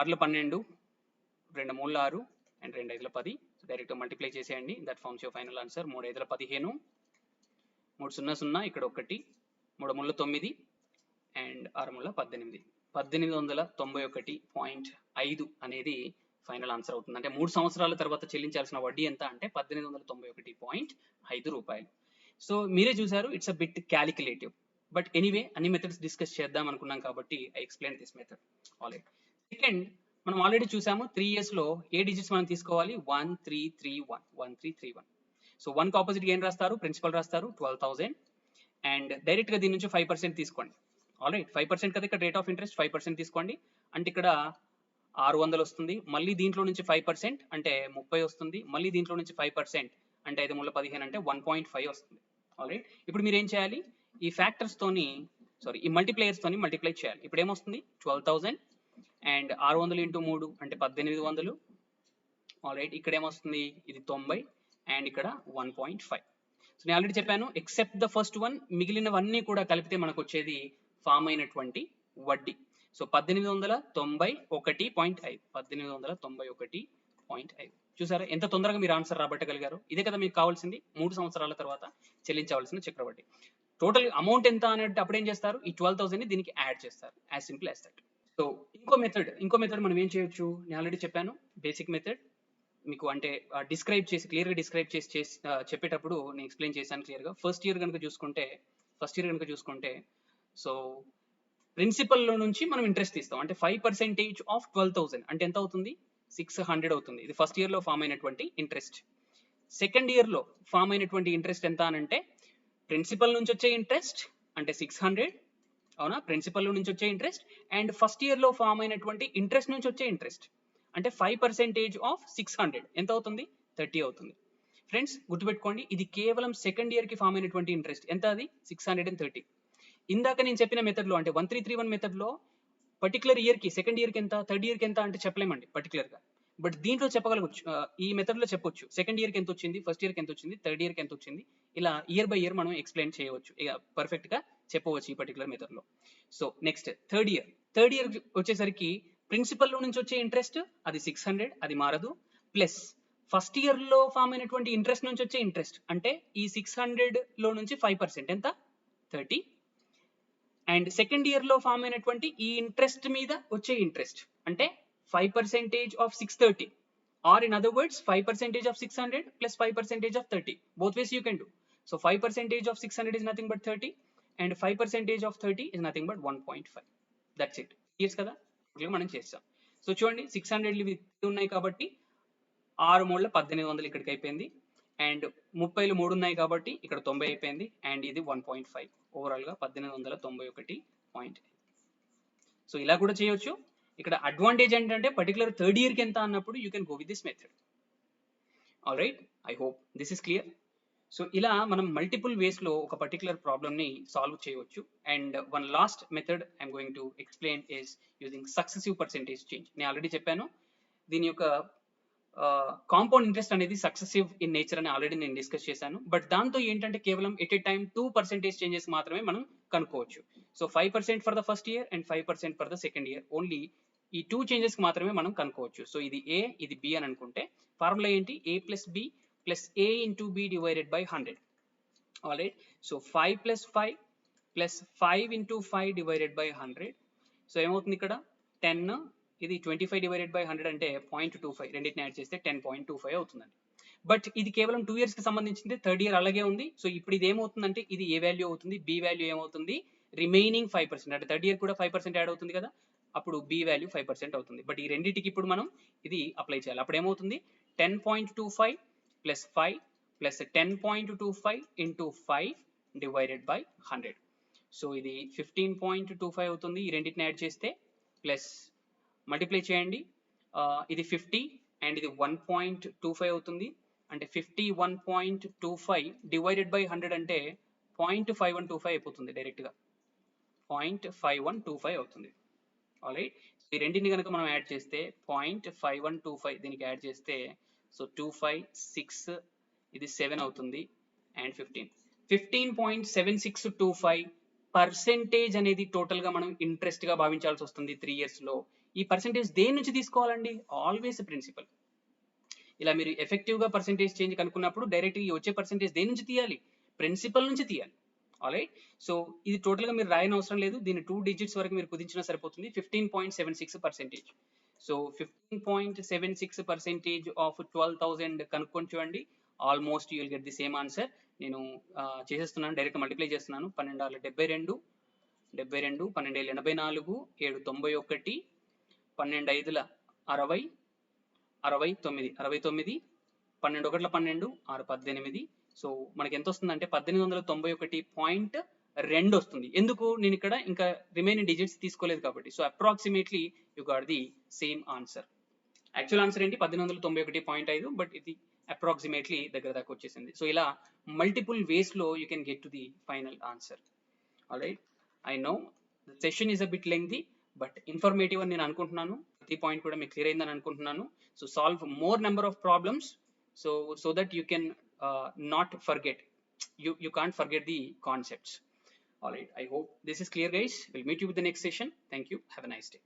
A: 12, 2 3 6 and 2 5 10. So direct multiply చేసేయండి, that forms your final answer. 3 5 15, 3 0 0 ఇక్కడ 1, 3 3 9 and 6 3 18, 1891.5 అనేది final answer అవుతుంది. అంటే 3 సంవత్సరాల తర్వాత చెల్లించాల్సిన వడ్డీ ఎంత అంటే 1891.5 రూపాయలు. సో మీరే చూసారు, it's a bit calculative, but anyway అన్ని మెథడ్స్ డిస్కస్ చేద్దాం అనుకున్నాం కాబట్టి I explain this method. Alright, second మనం ఆల్రెడీ చూసాము 3 ఇయర్స్ లో ఏ డిజిట్స్ మనం తీసుకోవాలి? 1 3 3 1 1 3 3 1. సో 1 కి ఆపోజిట్ ఏం రాస్తారు? ప్రిన్సిపల్ రాస్తారు 12,000, అండ్ డైరెక్ట్ గా దీని నుంచి 5% తీసుకోండి. ఆల్రైట్, 5% కదా ఇక్కడ రేట్ ఆఫ్ ఇంట్రెస్ట్, 5% తీసుకోండి. అంటే ఇక్కడ 600 వస్తుంది, మళ్ళీ దీంట్లో నుంచి 5% అంటే 30 వస్తుంది, మళ్ళీ దీంట్లో నుంచి 5% అంటే 5 3 15 అంటే 1.5 వస్తుంది. ఆల్రైట్, ఇప్పుడు మీరు ఏం చేయాలి? ఈ ఫ్యాక్టర్స్ తోని ఈ మల్టిప్లైయర్స్ తోని మల్టిప్లై చేయాలి. ఇప్పుడు ఏమొస్తుంది? 12,000 అండ్ 600 ఇంటూ 3 అంటే 1800. ఆల్రైట్, ఇక్కడ ఏమొస్తుంది? ఇది 90 అండ్ ఇక్కడ 1.5. సో నేను ఆల్రెడీ చెప్పాను, ఎక్సెప్ట్ ద ఫస్ట్ వన్, మిగిలినవన్నీ కూడా కలిపితే మనకు వచ్చేది ఫామ్ అయినటువంటి వడ్డీ. సో 1891.5, 1891.5. చూసారా ఎంత తొందరగా మీరు ఆన్సర్ రాబట్టగలిగారు? ఇదే కదా మీకు కావాల్సింది, 3 సంవత్సరాల తర్వాత చెల్లించవలసిన చక్రవడ్డీ. టోటల్ అమౌంట్ ఎంత అనేది అప్పుడు ఏం చేస్తారు? ఈ 12,000 ని దీనికి యాడ్ చేస్తారు, as simple as that. So ఇంకో మెథడ్ మనం ఏం చేయొచ్చు? నేను ఆల్రెడీ చెప్పాను, బేసిక్ మెథడ్ మీకు అంటే క్లియర్గా డిస్క్రైబ్ చేసి చెప్పేటప్పుడు నేను ఎక్స్ప్లెయిన్ చేశాను క్లియర్గా. ఫస్ట్ ఇయర్ కనుక చూసుకుంటే సో ప్రిన్సిపల్ లో నుంచి మనం ఇంట్రెస్ట్ తీస్తాం, అంటే 5% ఆఫ్ 12,000 అంటే ఎంత అవుతుంది? 600 అవుతుంది. ఇది ఫస్ట్ ఇయర్ లో ఫామ్ అయినటువంటి ఇంట్రెస్ట్. సెకండ్ ఇయర్ లో ఫామ్ అయినటువంటి ఇంట్రెస్ట్ ఎంత అనంటే ప్రిన్సిపల్ నుంచి వచ్చే ఇంట్రెస్ట్ అంటే 600, అవునా? ప్రిన్సిపల్ నుంచి వచ్చే ఇంట్రెస్ట్ అండ్ ఫస్ట్ ఇయర్ లో ఫామ్ అయినటువంటి ఇంట్రెస్ట్ నుంచి వచ్చే ఇంట్రెస్ట్ అంటే 5% ఆఫ్ 600 ఎంత అవుతుంది? 30 అవుతుంది. ఫ్రెండ్స్ గుర్తుపెట్టుకోండి, ఇది కేవలం సెకండ్ ఇయర్ కి ఫామ్ అయినటువంటి ఇంట్రెస్ట్. ఎంత అది? 630. ఇందాక నేను చెప్పిన మెథడ్ లో అంటే 1331 మెథడ్ లో పర్టికులర్ ఇయర్ కి, సెకండ్ ఇయర్ కి ఎంత, థర్డ్ ఇయర్ కి ఎంత అంటే చెప్పలేమండి పర్టికులర్ గా, బట్ దీంట్లో చెప్పగలగచ్చు. ఈ మెథడ్ లో చెప్పొచ్చు, సెకండ్ ఇయర్ కి ఎంత వచ్చింది, ఫస్ట్ ఇయర్ కి ఎంత వచ్చింది, థర్డ్ ఇయర్ కి ఎంత వచ్చింది, ఇలా ఇయర్ బై ఇయర్ మనం ఎక్స్ప్లెయిన్ చేయవచ్చు, పర్ఫెక్ట్ గా చెప్పవచ్చు ఈ పర్టికులర్ మెథడ్ లో. సో నెక్స్ట్ థర్డ్ ఇయర్ వచ్చేసరికి ప్రిన్సిపల్ లో నుంచి వచ్చే ఇంట్రెస్ట్ అది 600, అది మారదు, ప్లస్ ఫస్ట్ ఇయర్ లో ఫామ్ అయినటువంటి ఇంట్రెస్ట్ నుంచి వచ్చే ఇంట్రెస్ట్ అంటే ఈ 600 లో నుంచి 5% ఎంత? 30. అండ్ సెకండ్ ఇయర్ లో ఫామ్ అయినటువంటి ఈ ఇంట్రెస్ట్ మీద వచ్చే ఇంట్రెస్ట్ అంటే 5% of 630, or in other words 5% of 600 plus 5% of 30. Both ways you can do. So 5% of 600 is nothing but 30 and 5% of 30 is nothing but 1.5. That's it. Years కదా మనం చేస్తాం. So చూడండి 600 ఉన్నాయి కాబట్టి 6 3 1800 ఇక్కడికి అయిపోయింది, అండ్ 30 3 ఉన్నాయి కాబట్టి ఇక్కడ 90 అయిపోయింది, అండ్ ఇది 1.5. ఓవరాల్ గా 1891. సో ఇలా కూడా చేయొచ్చు. ఇక్కడ అడ్వాంటేజ్ ఏంటంటే పర్టికులర్ థర్డ్ ఇయర్ కి ఎంత అన్నప్పుడు you can go with this method. All right, I hope this is clear. So ఇలా మనం మల్టిపుల్ వేస్ లో ఒక పర్టికులర్ ప్రాబ్లమ్ ని సాల్వ్ చేయవచ్చు. And one last method I'm going to explain is using successive percentage change. నేను already చెప్పాను, దీని యొక్క కాంపౌండ్ ఇంట్రెస్ట్ అనేది సక్సెసివ్ ఇన్ నేచర్ అని ఆల్రెడీ నేను డిస్కస్ చేశాను, బట్ దాంతో ఏంటంటే కేవలం ఎట్ ఏ టైం 2% చేంజెస్ మాత్రమే మనం కనుక్కోవచ్చు. So 5% for the first year and 5% for the second year, only ఈ 2 చేంజెస్ మాత్రమే మనం కనుక్కోవచ్చు. సో ఇది ఏ, ఇది బి అని అనుకుంటే ఫార్ములా ఏంటి? A plus B plus a into b divided by 100. Alright, so 5 plus 5 plus 5 into 5 divided by 100. So ఏమవుతుంది ఇక్కడ 10, ఇది 25 divided by 100 అంటే 0.25, రెండింటిని యాడ్ చేస్తే 10.25 అవుతుందండి. బట్ ఇది కేవలం 2 years కి సంబంధించింది, థర్డ్ ఇయర్ అలాగే ఉంది. సో ఇప్పుడు ఇది ఏమవుతుందంటే ఇది ఏ వాల్యూ అవుతుంది, బి వాల్యూ ఏమవుతుంది, రిమైనింగ్ 5%, అంటే థర్డ్ ఇయర్ కూడా 5% యాడ్ అవుతుంది కదా, అప్పుడు బి వాల్యూ 5% అవుతుంది. బట్ ఈ రెండింటికి ఇప్పుడు మనం ఇది అప్లై చేయాలి. అప్పుడు ఏమవుతుంది 10.25 plus 5 plus 10.25 into 5 divided by 100. So ఇది 15.25 అవుతుంది. ఈ రెండింటిని యాడ్ చేస్తే ప్లస్ మల్టిప్లై చేయండి, ఇది 50 అండ్ ఇది 1.25 అవుతుంది. అంటే 51.25 డివైడెడ్ బై 100 అంటే 0.5125 అయిపోతుంది, డైరెక్ట్గా 0.5125 అవుతుంది. ఆల్రైట్, ఈ రెండింటిని కనుక మనం యాడ్ చేస్తే 0.5125 దీనికి యాడ్ చేస్తే సో 25 6 ఇది 7 అవుతుంది అండ్ 15.7625 పర్సెంటేజ్ అనేది టోటల్ గా మనం ఇంట్రెస్ట్ గా భావించాల్సి వస్తుంది 3 years లో. ఈ పర్సెంటేజ్ దేని నుంచి తీసుకోవాలండి, ఆల్వేస్ ప్రిన్సిపల్. ఇలా మీరు ఎఫెక్టివ్ గా పర్సెంటేజ్ చేంజ్ కనుక్కున్నప్పుడు డైరెక్ట్ గా వచ్చే పర్సెంటేజ్ దేని నుంచి తీయాలి, ప్రిన్సిపల్ నుంచి తీయాలి. ఆల్రైట్, సో ఇది టోటల్ గా మీరు రాయని అవసరం లేదు, దీన్ని 2 digits వరకు మీరు కుదించినా సరిపోతుంది. 15.76%. సో 15.76% ఆఫ్ 12,000 కనుక్కొని చూడండి, almost you will get the same answer. నేను చేసేస్తున్నాను, డైరెక్ట్ మల్టిప్లై చేస్తున్నాను. 12 72, 72 12 84, 7 91, 12 5 60, 69, 69, 12 1 12, 6 18. సో మనకి ఎంత వస్తుందంటే 1891.2 వస్తుంది. ఎందుకు, నేను ఇక్కడ ఇంకా రిమైనింగ్ డిజిట్స్ తీసుకోలేదు కాబట్టి. So approximately you got the same answer. Actual answer ఏంటి 1891.5, బట్ ఇది అప్రాక్సిమేట్లీ దగ్గర దాకా వచ్చేసింది. సో ఇలా మల్టిపుల్ వేస్ లో you can get to the final answer. Alright, I know the session is a bit lengthy, but informative అని నేను అనుకుంటున్నాను. ప్రతి పాయింట్ కూడా మీకు క్లియర్ అయిందని అనుకుంటున్నాను. So solve more number of problems so that you can not forget, you can't forget the concepts. All right, I hope this is clear guys. We'll meet you with the next session. Thank you, have a nice day.